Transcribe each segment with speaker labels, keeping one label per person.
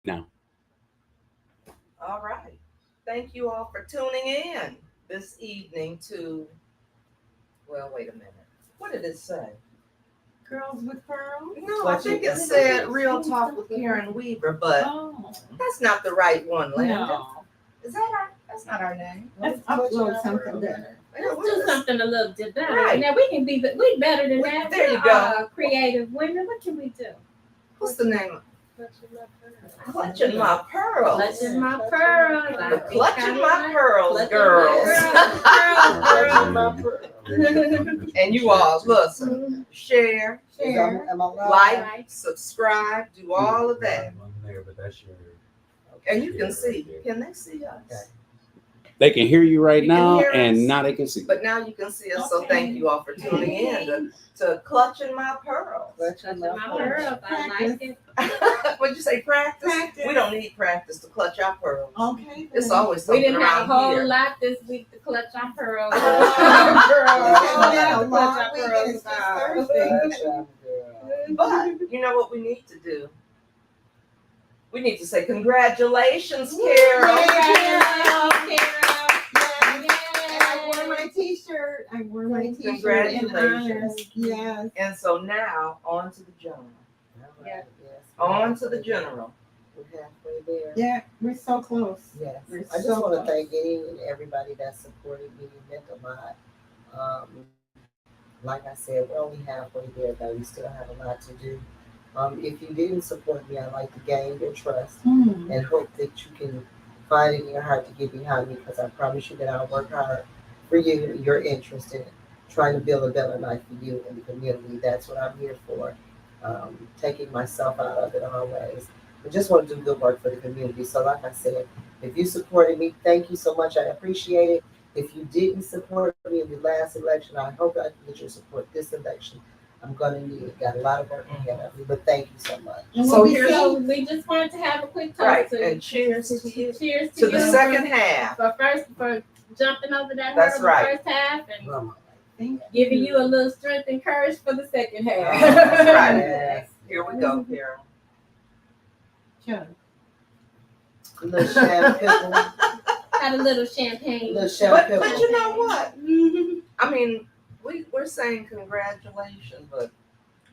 Speaker 1: now.
Speaker 2: All right. Thank you all for tuning in this evening to, well, wait a minute. What did it say?
Speaker 3: Girls with Pearls?
Speaker 2: No, I think it said Real Talk with Karen Weaver, but that's not the right one, Landon.
Speaker 3: No.
Speaker 2: Is that our, that's not our name.
Speaker 3: Let's upload something better.
Speaker 4: Let's do something a little bit better.
Speaker 2: Right.
Speaker 4: Now we can be better than that.
Speaker 2: There you
Speaker 4: We're,
Speaker 2: go.
Speaker 4: creative women. What can we do?
Speaker 2: What's the name? Clutching my pearls.
Speaker 4: Clutching my pearls.
Speaker 2: Clutching my pearls, girls. And you all listen, share, like, subscribe, do all of that. And you can see. Can they see us?
Speaker 1: They can hear you right
Speaker 2: You can
Speaker 1: now,
Speaker 2: hear
Speaker 1: and
Speaker 2: us.
Speaker 1: now they can see.
Speaker 2: But now you can see us. So thank you all for tuning in to Clutching My Pearls.
Speaker 4: Clutching my pearls. I like it.
Speaker 2: What'd you say? Practice?
Speaker 3: Practice.
Speaker 2: We don't need practice to clutch our pearls.
Speaker 3: Okay.
Speaker 2: It's always
Speaker 4: We
Speaker 2: something
Speaker 4: didn't have a
Speaker 2: around
Speaker 4: whole
Speaker 2: here.
Speaker 4: lot this week to clutch our pearls.
Speaker 2: But you know what we need to do? We need to say congratulations, Carol.
Speaker 3: I wore my t-shirt.
Speaker 2: Congratulations.
Speaker 3: Yes.
Speaker 2: And so now on to the general.
Speaker 4: Yeah.
Speaker 2: On to the general.
Speaker 5: We're halfway there.
Speaker 3: Yeah, we're so close.
Speaker 5: Yes.
Speaker 3: We're
Speaker 5: I just
Speaker 3: so
Speaker 5: want to
Speaker 3: close.
Speaker 5: thank any and everybody that supported me. It meant a lot. Like I said, we're only halfway there, though. We still have a lot to do. If you didn't support me, I'd like to gain your trust and hope that you can find it in your heart to get behind me, because I promise you that I'll work hard for you, your interest in trying to build a better life for you and the community. That's what I'm here for. Taking myself out of it always. I just want to do good work for the community. So like I said, if you supported me, thank you so much. I appreciate it. If you didn't support me in the last election, I hope I can get your support this election. I'm going to need it. Got a lot of work ahead of me, but thank you so much.
Speaker 2: So here's
Speaker 4: we just wanted to have a quick toast.
Speaker 2: right,
Speaker 4: to-
Speaker 2: and cheers to you.
Speaker 4: Cheers
Speaker 2: To
Speaker 4: to
Speaker 2: the
Speaker 4: you
Speaker 2: second half.
Speaker 4: for jumping over that
Speaker 2: That's
Speaker 4: hurdle
Speaker 2: right.
Speaker 4: the first half and
Speaker 3: Thank
Speaker 4: giving you a little strength and courage for the second half.
Speaker 2: That's right.
Speaker 5: Yes.
Speaker 2: Here we go, Carol.
Speaker 3: you.
Speaker 5: A little champagne.
Speaker 4: Had a little champagne.
Speaker 5: Little
Speaker 2: But
Speaker 5: champagne.
Speaker 2: you know what?
Speaker 4: Mhm.
Speaker 2: I mean, we're saying congratulations, but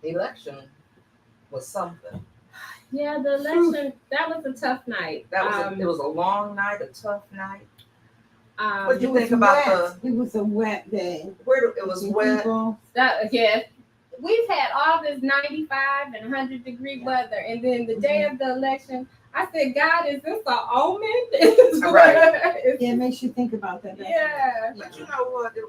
Speaker 2: the election was something.
Speaker 4: Yeah, the election, that was a tough night.
Speaker 2: That was it was a long night, a tough night.
Speaker 4: Um,
Speaker 2: What'd you think about
Speaker 3: It was a wet day.
Speaker 2: it was wet.
Speaker 3: People,
Speaker 4: yeah, we've had all this 95 and 100-degree weather, and then the day of the election, I said, God, is this an omen?
Speaker 2: Right.
Speaker 3: yeah, it makes you think about that. doesn't it?
Speaker 4: Yeah.
Speaker 2: But you know what? It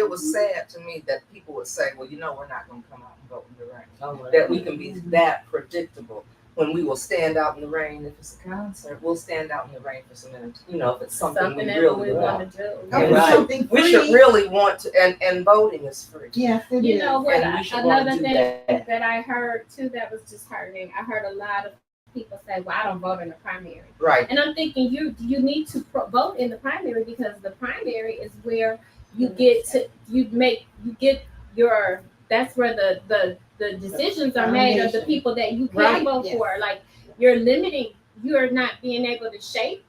Speaker 2: was sad to me that people would say, well, you know, we're not gonna come out and vote in the rain.
Speaker 5: Oh, right.
Speaker 2: That we can be that predictable when we will stand out in the rain. If it's a concert, we'll stand out in the rain for some minutes. You know, if it's something we
Speaker 4: that
Speaker 2: really
Speaker 4: we
Speaker 2: want.
Speaker 4: want to do.
Speaker 3: Oh,
Speaker 2: You're right.
Speaker 3: something
Speaker 2: We
Speaker 3: free.
Speaker 2: should really want to, and voting is free.
Speaker 3: Yes, it
Speaker 4: You
Speaker 3: is.
Speaker 4: know what?
Speaker 2: And we should wanna
Speaker 4: Another
Speaker 2: do
Speaker 4: thing
Speaker 2: that.
Speaker 4: that I heard too that was disheartening. I heard a lot of people say, "Well, I don't vote in the primary,"
Speaker 2: Right.
Speaker 4: and I'm thinking you need to vote in the primary, because the primary is where you get your that's where the decisions are made of the people that you can
Speaker 3: Right,
Speaker 4: vote
Speaker 3: yes.
Speaker 4: for. Like you're not being able to shape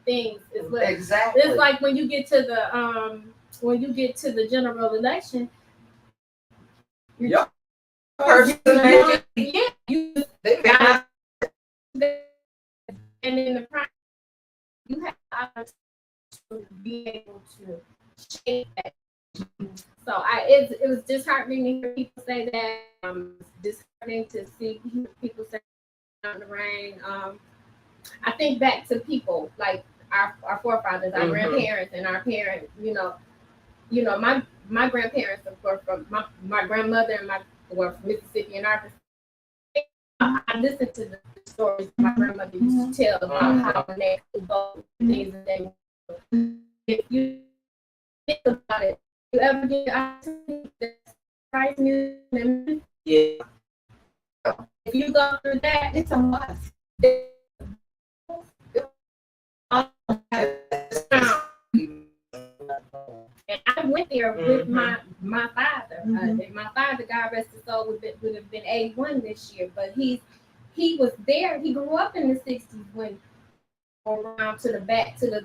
Speaker 4: things. Is what
Speaker 2: Exactly.
Speaker 4: it's like when you get to the general election.
Speaker 2: Yep. Person, they
Speaker 4: Yeah, you
Speaker 2: they may not-
Speaker 4: and in the prime, you have the opportunity to be able to shape that. So it was disheartening to hear people say that. Disheartening to see people say out in the rain. I think back to people like our forefathers, our
Speaker 2: Mhm.
Speaker 4: grandparents, and our parents. My grandparents were from my grandmother and were from Mississippi and Arkansas. I listened to the stories my grandmother used to tell about how when they could vote things that they would. If you think about it, you ever get the opportunity to price music,
Speaker 2: Yeah.
Speaker 4: if you go through that,
Speaker 3: It's a must.
Speaker 4: and I went there with
Speaker 2: Mhm.
Speaker 4: my father.
Speaker 3: Mhm.
Speaker 4: My father, God rest his soul, would have been 81 this year, but he was there. He grew up in the '60s when around to the back to the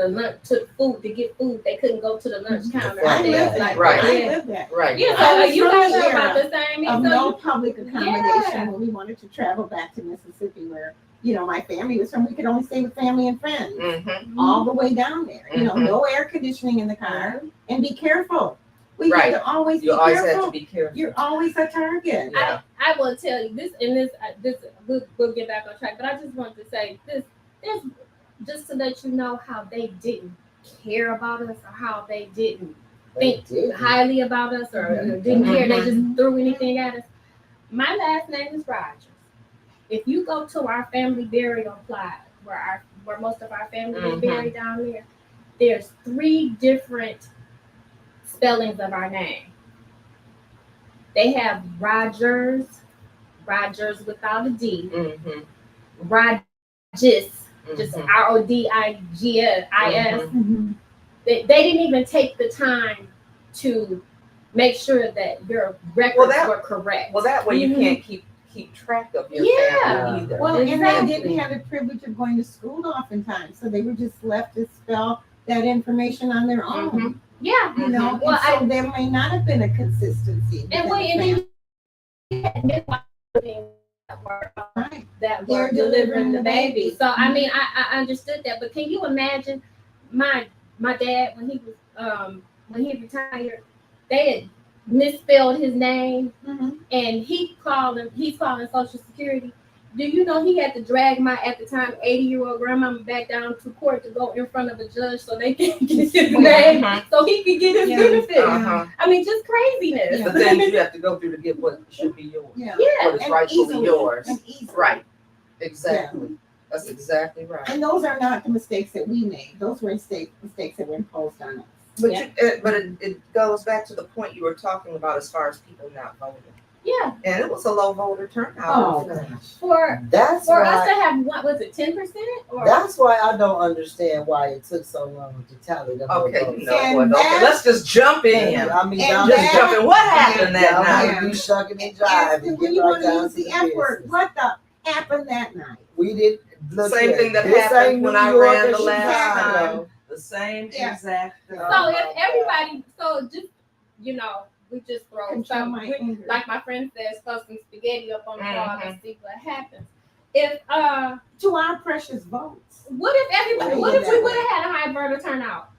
Speaker 4: lunch to the food to get food. They couldn't go to the lunch counter.
Speaker 3: I
Speaker 5: Yeah.
Speaker 3: lived that.
Speaker 2: Right.
Speaker 3: I
Speaker 4: Yeah.
Speaker 3: lived that.
Speaker 2: Right.
Speaker 4: Yeah,
Speaker 3: I
Speaker 4: so
Speaker 3: was
Speaker 4: you
Speaker 3: from
Speaker 4: guys
Speaker 3: the
Speaker 4: are about
Speaker 3: era
Speaker 4: the same.
Speaker 3: Of
Speaker 4: So
Speaker 3: no
Speaker 4: you-
Speaker 3: public accommodation when we wanted to travel back to Mississippi, where my family was from. We could only stay with family and friends
Speaker 2: Mm-hmm.
Speaker 3: all the way down there.
Speaker 2: Mhm.
Speaker 3: No air conditioning in the car, and be careful. We
Speaker 2: Right.
Speaker 3: had to always be
Speaker 2: You always
Speaker 3: careful.
Speaker 2: have to be careful.
Speaker 3: You're always a target.
Speaker 2: Yeah.
Speaker 4: I will tell you this, and this we'll get back on track. But I just wanted to say this. There's just to let you know how they didn't care about us or how they didn't think highly about us or didn't care. They just threw anything at us. My last name is Rogers. If you go to our family burial plot, where most of our family is buried down there, there's 3 different spellings of our name. They have Rogers without a D, Rogis, just RODIGIS.
Speaker 3: Mhm.
Speaker 4: They didn't even take the time to make sure that your records were correct.
Speaker 2: Well, that way you
Speaker 4: Mhm.
Speaker 2: can't keep track of your
Speaker 4: Yeah.
Speaker 2: family either.
Speaker 3: Well, and they
Speaker 4: Exactly.
Speaker 3: didn't have the privilege of going to school oftentimes, so they were just left to spell that information on their own.
Speaker 4: Yeah.
Speaker 3: You know,
Speaker 4: Well,
Speaker 3: and so there may not have been a consistency.
Speaker 4: And
Speaker 3: within
Speaker 4: wait, and
Speaker 3: the
Speaker 4: then
Speaker 3: family.
Speaker 4: that
Speaker 3: They're
Speaker 4: were delivering
Speaker 3: delivering
Speaker 4: the
Speaker 3: the
Speaker 4: baby.
Speaker 3: baby.
Speaker 4: So I mean, I understood that, but can you imagine my dad when he was when he retired, they had misspelled his name
Speaker 3: Mhm.
Speaker 4: and he's calling Social Security. Do you know he had to drag my at the time 80-year-old grandmama back down to court to go in front of a judge so they can get his name so he could get his
Speaker 3: Yeah.
Speaker 4: benefits?
Speaker 2: Uh-huh.
Speaker 4: I mean, just craziness.
Speaker 3: Yeah.
Speaker 2: The things you have to go through to get what should be yours.
Speaker 3: Yeah.
Speaker 4: Yeah.
Speaker 2: What is rightfully
Speaker 3: easily.
Speaker 2: yours.
Speaker 3: And easily.
Speaker 2: Right. Exactly. That's exactly right.
Speaker 3: And those are not the mistakes that we made. Those were mistakes that were imposed on us.
Speaker 2: But
Speaker 4: Yeah.
Speaker 2: it goes back to the point you were talking about as far as people not voting.
Speaker 4: Yeah.
Speaker 2: And it was a low voter turnout.
Speaker 3: Oh gosh.
Speaker 4: For
Speaker 5: That's
Speaker 4: us
Speaker 5: why.
Speaker 4: to have what was it, 10%? Or
Speaker 5: That's why I don't understand why it took so long to tally the
Speaker 2: Okay,
Speaker 5: votes.
Speaker 2: you know
Speaker 3: And
Speaker 2: what? Okay,
Speaker 3: that-
Speaker 2: let's just jump in.
Speaker 5: I mean,
Speaker 3: And
Speaker 5: y'all
Speaker 3: that-
Speaker 2: Just jump in. What happened that
Speaker 5: y'all
Speaker 2: night?
Speaker 5: might be shucking and
Speaker 3: And
Speaker 5: jiving.
Speaker 3: when
Speaker 5: Get
Speaker 3: you
Speaker 5: right
Speaker 3: want to
Speaker 5: down
Speaker 3: use
Speaker 5: to
Speaker 3: the F word,
Speaker 5: business.
Speaker 3: what the happened that night?
Speaker 5: We did look
Speaker 2: Same
Speaker 5: at
Speaker 2: thing that
Speaker 5: this
Speaker 2: happened
Speaker 5: ain't
Speaker 2: when
Speaker 5: New
Speaker 2: I
Speaker 5: York
Speaker 2: ran
Speaker 5: or
Speaker 2: the last
Speaker 5: Chicago.
Speaker 2: time. The same
Speaker 3: Yeah.
Speaker 2: exact thing.
Speaker 4: so if everybody, so just we just throw
Speaker 3: Control
Speaker 4: some,
Speaker 3: my anger.
Speaker 4: like my friend says, throw some spaghetti up on the wall
Speaker 2: Mhm.
Speaker 4: and see what happens. If
Speaker 3: To our precious votes.
Speaker 4: what if everybody? What if we would have had a high voter turnout?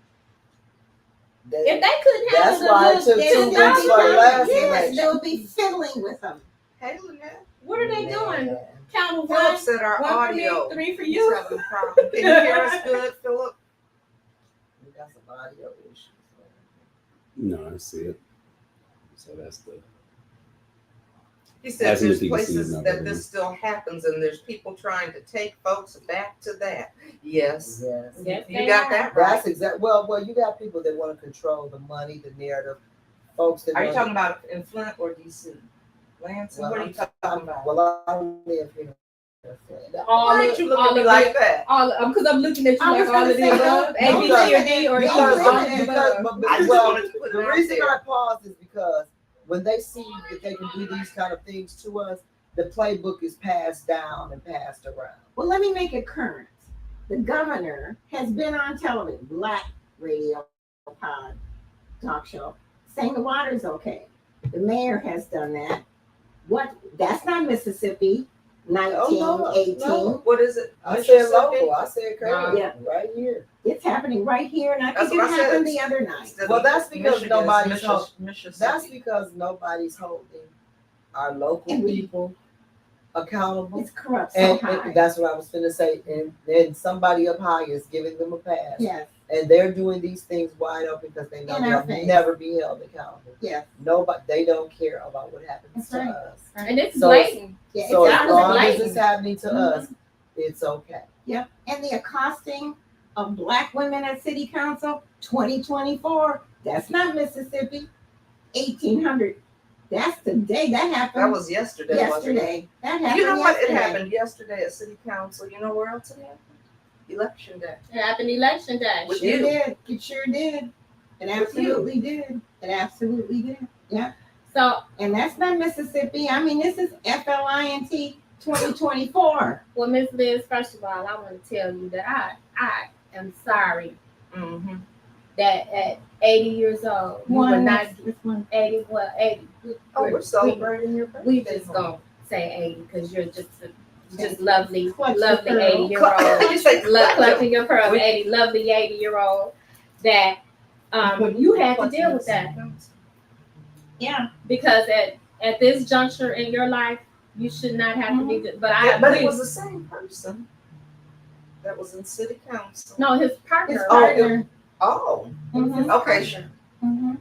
Speaker 4: If they couldn't
Speaker 5: That's
Speaker 4: handle
Speaker 5: why it
Speaker 4: the
Speaker 5: took
Speaker 3: They
Speaker 5: 2
Speaker 3: would
Speaker 5: weeks
Speaker 3: not
Speaker 5: for
Speaker 3: be
Speaker 5: the
Speaker 3: voting.
Speaker 5: last
Speaker 3: Yes,
Speaker 5: election.
Speaker 3: they'll be fiddling with them.
Speaker 2: Hey, Lynette.
Speaker 4: what are they doing?
Speaker 5: Man.
Speaker 4: Count of
Speaker 2: Philip
Speaker 4: one,
Speaker 2: said our
Speaker 4: one for
Speaker 2: audio.
Speaker 4: me, 3 for
Speaker 2: He's
Speaker 4: you.
Speaker 2: having a problem. Can you hear us good, Philip?
Speaker 5: We got some audio issues.
Speaker 1: No, I see it. So that's the.
Speaker 2: He said
Speaker 1: Asking
Speaker 2: there's
Speaker 1: if he can see
Speaker 2: places
Speaker 1: his number.
Speaker 2: that this still happens and there's people trying to take folks back to that. Yes.
Speaker 5: Yes.
Speaker 4: Yes,
Speaker 2: You
Speaker 4: they
Speaker 2: got
Speaker 4: are.
Speaker 2: that right.
Speaker 5: That's exact. Well, you got people that want to control the money, the narrative. Folks that
Speaker 2: Are you
Speaker 5: want-
Speaker 2: talking about in Flint or DC? Lance,
Speaker 5: Well,
Speaker 2: what are you talking about?
Speaker 5: Well, I don't live here.
Speaker 4: All
Speaker 2: Why
Speaker 4: of,
Speaker 2: did you look
Speaker 4: all
Speaker 2: at me
Speaker 4: of
Speaker 2: like
Speaker 4: it,
Speaker 2: that?
Speaker 4: all because I'm looking at you
Speaker 3: I
Speaker 4: like
Speaker 3: was
Speaker 4: all
Speaker 3: gonna
Speaker 4: of the
Speaker 3: say,
Speaker 4: above, A, B,
Speaker 5: don't-
Speaker 4: C, or D, or
Speaker 3: don't
Speaker 4: all
Speaker 3: limit
Speaker 4: of
Speaker 3: it.
Speaker 4: the above.
Speaker 2: I just
Speaker 5: well,
Speaker 2: wanted to put it
Speaker 5: the
Speaker 2: out
Speaker 5: reason
Speaker 2: there.
Speaker 5: I paused is because when they see that they can do these kind of things to us, the playbook is passed down and passed around.
Speaker 3: Well, let me make it current. The governor has been on television, black radio pod, talk show, saying the water's okay. The mayor has done that. What? That's not Mississippi, 1918.
Speaker 5: no.
Speaker 2: What is it?
Speaker 5: I said
Speaker 2: Mississippi?
Speaker 5: local. I said current.
Speaker 3: Yeah.
Speaker 5: Right here.
Speaker 3: It's happening right here, and I
Speaker 2: That's
Speaker 3: think it
Speaker 2: what I said.
Speaker 3: happened the other night.
Speaker 2: Instead
Speaker 5: Well,
Speaker 2: of
Speaker 5: that's because
Speaker 2: Michigan,
Speaker 5: nobody's
Speaker 2: it's
Speaker 5: held-
Speaker 2: Mississippi.
Speaker 5: That's because nobody's holding our local
Speaker 3: And we-
Speaker 5: people accountable.
Speaker 3: It's corrupt so
Speaker 5: And
Speaker 3: high.
Speaker 5: that's what I was going to say. And then somebody up high is giving them a pass.
Speaker 3: Yes,
Speaker 5: And they're doing these things wide open because they know
Speaker 3: In our
Speaker 5: they'll
Speaker 3: face.
Speaker 5: never be held accountable.
Speaker 3: yes.
Speaker 5: Nobody, they don't care about what happens
Speaker 3: That's
Speaker 5: to
Speaker 3: right.
Speaker 5: us.
Speaker 4: And it's
Speaker 5: So-
Speaker 4: blatant.
Speaker 3: Yeah,
Speaker 5: So
Speaker 3: it's
Speaker 5: as
Speaker 4: out
Speaker 5: long as
Speaker 4: blatant.
Speaker 5: it's happening to
Speaker 3: Mhm.
Speaker 5: us, it's okay.
Speaker 3: Yep. And the accosting of black women at city council, 2024. That's not Mississippi. 1800. That's the day that happened.
Speaker 2: That was yesterday, wasn't it?
Speaker 3: yesterday. That happened.
Speaker 2: You know what? It
Speaker 3: yesterday.
Speaker 2: happened yesterday at City Council. You know where else it happened? Election day.
Speaker 4: It happened election day.
Speaker 2: With
Speaker 3: Sure
Speaker 2: you.
Speaker 3: did. It sure did. It absolutely did. It absolutely did. Yeah.
Speaker 4: So,
Speaker 3: And that's not Mississippi. I mean, this is FLINT 2024.
Speaker 4: well, Miss Liz, first of all, I want to tell you that I am sorry
Speaker 2: Mm-hmm.
Speaker 4: that at 80 years old, you were
Speaker 3: One,
Speaker 4: not
Speaker 3: this one.
Speaker 4: 80. Well, 80.
Speaker 2: Oh, we're celebrating your birthday.
Speaker 4: We just gonna say 80 because you're just lovely,
Speaker 3: Clutch the
Speaker 4: lovely
Speaker 3: pearl.
Speaker 4: 80-year-old.
Speaker 2: You say
Speaker 4: Clutching your pearl,
Speaker 2: We-
Speaker 4: 80, lovely 80-year-old. That you had to deal with that
Speaker 3: Yeah.
Speaker 4: because at this juncture in your life, you should not have to be. But I
Speaker 2: Yeah, but it
Speaker 4: agree.
Speaker 2: was the same person that was in city council.
Speaker 4: No, his
Speaker 3: His
Speaker 4: partner.
Speaker 3: partner.
Speaker 2: Oh,
Speaker 3: Mhm.
Speaker 2: okay. Sure.
Speaker 3: Mhm.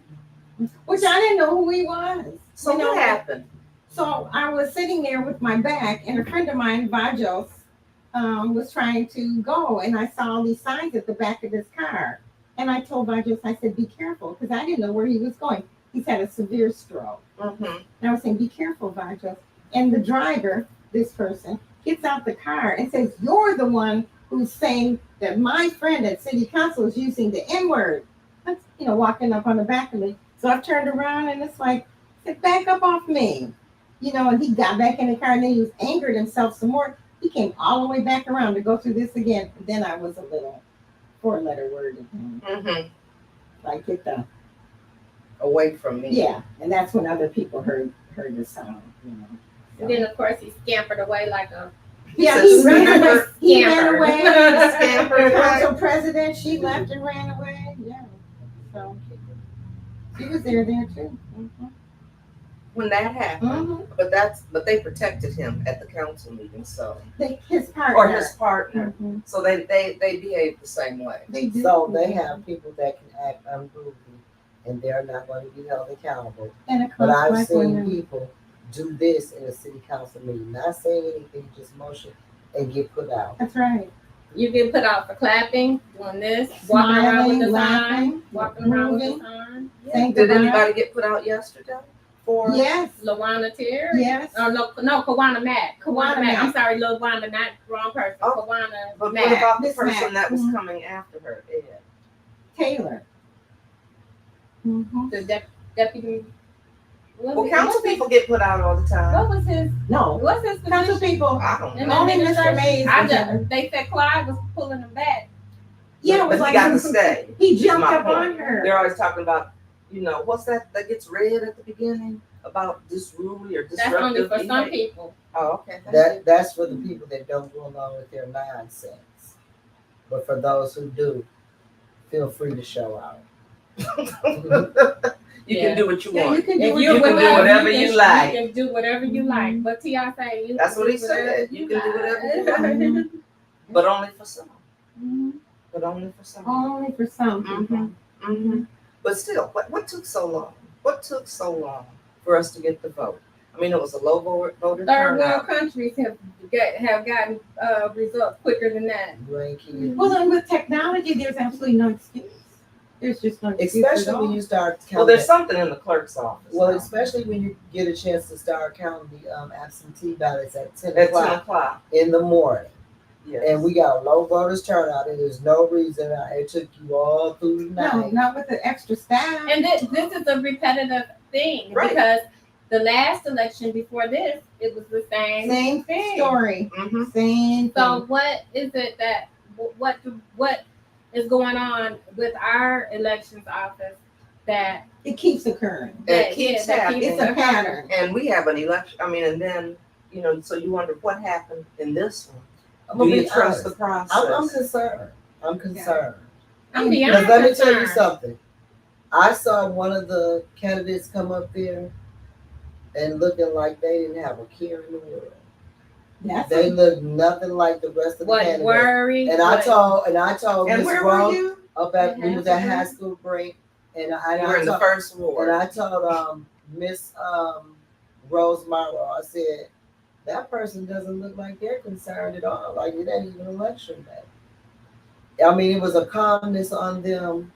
Speaker 3: Which I didn't know who he was.
Speaker 2: So
Speaker 3: You know,
Speaker 2: what happened?
Speaker 3: So I was sitting there with my back, and a friend of mine, Vajos, was trying to go, and I saw these signs at the back of his car. And I told Vajos, I said, be careful, because I didn't know where he was going. He's had a severe stroke.
Speaker 2: Mm-hmm.
Speaker 3: And I was saying, be careful, Vajos. And the driver, this person, gets out the car and says, you're the one who's saying that my friend at city council is using the N-word. That's, walking up on the back of me. So I turned around, and it's like, I said, back up off me. And he got back in the car, and then he was angered himself some more. He came all the way back around to go through this again. And then I was a little 4-letter word again.
Speaker 2: Mm-hmm.
Speaker 3: Like, get the,
Speaker 2: Away from me.
Speaker 3: yeah. And that's when other people heard the sound,
Speaker 4: And then of course he scampered away like a
Speaker 3: Yeah,
Speaker 2: He's
Speaker 3: he
Speaker 2: a
Speaker 3: ran away.
Speaker 2: scamper.
Speaker 3: He ran
Speaker 4: Scamper.
Speaker 3: away.
Speaker 2: Scamper.
Speaker 3: Council president, she left and ran away. Yeah. So she was there too.
Speaker 2: When that happened,
Speaker 3: Mm-hmm.
Speaker 2: but they protected him at the council meeting, so
Speaker 3: His partner.
Speaker 2: or his partner,
Speaker 3: Mhm.
Speaker 2: so they behaved the same way.
Speaker 3: They do.
Speaker 5: So they have people that can act unruly, and they're not going to be held accountable.
Speaker 3: And a
Speaker 5: But
Speaker 3: close
Speaker 5: I've
Speaker 3: black
Speaker 5: seen
Speaker 3: woman.
Speaker 5: people do this in a city council meeting, not saying anything, just motion and get put out.
Speaker 3: That's right.
Speaker 4: you get put out for clapping, doing this, walking around with the
Speaker 3: Smiling,
Speaker 4: sign,
Speaker 3: laughing,
Speaker 4: walking around with the
Speaker 3: moving.
Speaker 4: sign.
Speaker 3: Saying
Speaker 2: Did
Speaker 3: goodbye.
Speaker 2: anybody get put out yesterday? For
Speaker 3: Yes.
Speaker 4: Lawana Terry.
Speaker 3: Yes.
Speaker 4: No, Kawana Matt.
Speaker 3: Kawana
Speaker 4: Kawana Matt.
Speaker 3: Matt.
Speaker 4: I'm sorry, Lawana, not wrong person.
Speaker 2: Oh,
Speaker 4: Kawana
Speaker 2: But
Speaker 4: Matt.
Speaker 2: what about the
Speaker 3: Miss
Speaker 2: person
Speaker 3: Mack.
Speaker 2: that was
Speaker 3: Mhm.
Speaker 2: coming after her, Ed?
Speaker 3: Taylor. Mm-hmm.
Speaker 4: The deputy.
Speaker 2: Well, council people get put out all the time.
Speaker 4: What was his?
Speaker 3: No.
Speaker 4: What's his
Speaker 3: Council
Speaker 4: position?
Speaker 3: people.
Speaker 2: I don't
Speaker 4: In
Speaker 2: know.
Speaker 4: the
Speaker 3: Only Mr.
Speaker 4: administration?
Speaker 3: Mays
Speaker 4: I
Speaker 3: was
Speaker 4: just, they said Clyde was pulling him back.
Speaker 3: Yeah, it
Speaker 2: But
Speaker 3: was
Speaker 2: he
Speaker 3: like
Speaker 2: got to stay.
Speaker 3: he
Speaker 2: is
Speaker 3: jumped
Speaker 2: my
Speaker 3: up
Speaker 2: point.
Speaker 3: on her.
Speaker 2: They're always talking about, what's that gets read at the beginning about disruly or
Speaker 4: That's only
Speaker 2: disruptive
Speaker 4: for some
Speaker 2: behavior?
Speaker 4: people.
Speaker 2: Oh, okay. Thank you.
Speaker 5: That's for the people that don't go along with their nonsense. But for those who do, feel free to show out.
Speaker 2: You
Speaker 4: Yeah.
Speaker 2: can do what you
Speaker 3: Yeah,
Speaker 2: want.
Speaker 3: you can do
Speaker 4: If
Speaker 3: what
Speaker 2: you can do whatever you
Speaker 4: can-
Speaker 2: like.
Speaker 4: You can do whatever you like. But T.I. say you
Speaker 2: That's
Speaker 4: can
Speaker 2: what he
Speaker 4: do whatever
Speaker 2: said. You can do whatever you
Speaker 4: like.
Speaker 2: like. But only for some.
Speaker 3: Mhm.
Speaker 2: But only for some.
Speaker 3: Only for some people.
Speaker 2: Mm-hmm. But still, what took so long? What took so long for us to get the vote? I mean, it was a low voter
Speaker 4: Third world
Speaker 2: turnout.
Speaker 4: countries have gotten results quicker than that.
Speaker 5: You ain't kidding.
Speaker 3: Well, and with technology, there's absolutely no excuse. There's just no excuse. at
Speaker 5: Especially
Speaker 3: all.
Speaker 5: when you start counting.
Speaker 2: Well, there's something in the clerk's office.
Speaker 5: Well,
Speaker 2: now.
Speaker 5: especially when you get a chance to start counting the absentee ballots at 10
Speaker 2: at 10
Speaker 5: o'clock
Speaker 2: o'clock.
Speaker 5: in the morning.
Speaker 2: Yes.
Speaker 5: And we got low voters turnout, and there's no reason it took you all through the
Speaker 3: No,
Speaker 5: night.
Speaker 3: not with the extra staff.
Speaker 4: And this is a repetitive thing
Speaker 2: Right.
Speaker 4: because the last election before this, it was the same.
Speaker 3: Same
Speaker 4: thing.
Speaker 3: story.
Speaker 2: Mhm.
Speaker 3: Same
Speaker 4: So
Speaker 3: thing.
Speaker 4: what is it that what is going on with our elections office that
Speaker 3: It keeps occurring.
Speaker 2: It keeps happening.
Speaker 3: It's a pattern.
Speaker 2: And we have an election. I mean, and then so you wonder what happened in this one.
Speaker 5: I'm
Speaker 2: Do
Speaker 5: gonna
Speaker 2: you
Speaker 5: be
Speaker 2: trust
Speaker 5: honest.
Speaker 2: the process?
Speaker 5: I'm concerned. I'm concerned.
Speaker 4: I'm
Speaker 5: Because
Speaker 4: beyond
Speaker 5: let me tell you
Speaker 4: concerned.
Speaker 5: something. I saw one of the candidates come up there and looking like they didn't have a care in the world.
Speaker 3: That's
Speaker 5: They looked nothing like the rest of the
Speaker 4: What
Speaker 5: candidates.
Speaker 4: worry?
Speaker 5: And I
Speaker 4: what-
Speaker 5: told
Speaker 2: And
Speaker 5: Miss
Speaker 2: where were
Speaker 5: Rose
Speaker 2: you?
Speaker 5: up at we was at
Speaker 4: Haskell
Speaker 5: high school break, and
Speaker 2: You were in the
Speaker 5: told,
Speaker 2: first
Speaker 5: and
Speaker 2: ward.
Speaker 5: I told Miss Rose Morrow, I said that person doesn't look like they're concerned at all. Like it ain't even election day. I mean, it was a calmness on them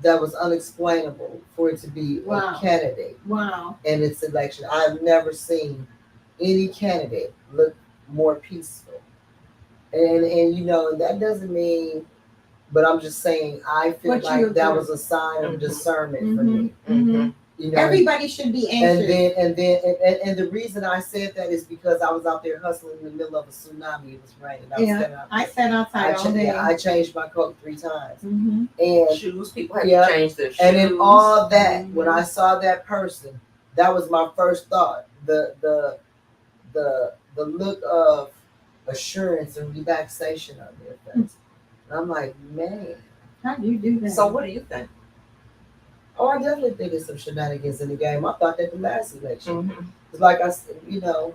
Speaker 5: that was unexplainable for it to be
Speaker 3: Wow.
Speaker 5: a candidate
Speaker 3: wow.
Speaker 5: in its election. I've never seen any candidate look more peaceful. And that doesn't mean, but I'm just saying I feel
Speaker 3: What you
Speaker 5: like that
Speaker 3: agree.
Speaker 5: was a sign of
Speaker 2: Mhm.
Speaker 5: discernment for
Speaker 3: Mhm.
Speaker 5: me.
Speaker 2: Mhm.
Speaker 5: You know,
Speaker 3: Everybody should be anxious.
Speaker 5: and the reason I said that is because I was out there hustling in the middle of a tsunami. It was raining. I was
Speaker 3: Yeah,
Speaker 5: standing out
Speaker 3: I
Speaker 5: there.
Speaker 3: sat outside all day.
Speaker 5: I changed my coat 3 times.
Speaker 3: Mm-hmm.
Speaker 5: And
Speaker 2: Shoes, people have
Speaker 5: Yeah.
Speaker 2: to change their shoes.
Speaker 5: and in all that,
Speaker 3: Mhm.
Speaker 5: when I saw that person, that was my first thought. The look of assurance and relaxation on their face. And I'm like, man.
Speaker 3: How do you do that?
Speaker 2: So what do you think?
Speaker 5: Oh, I definitely think there's some shenanigans in the game. I thought that the last election.
Speaker 2: Mhm.
Speaker 5: It's like I said, you know,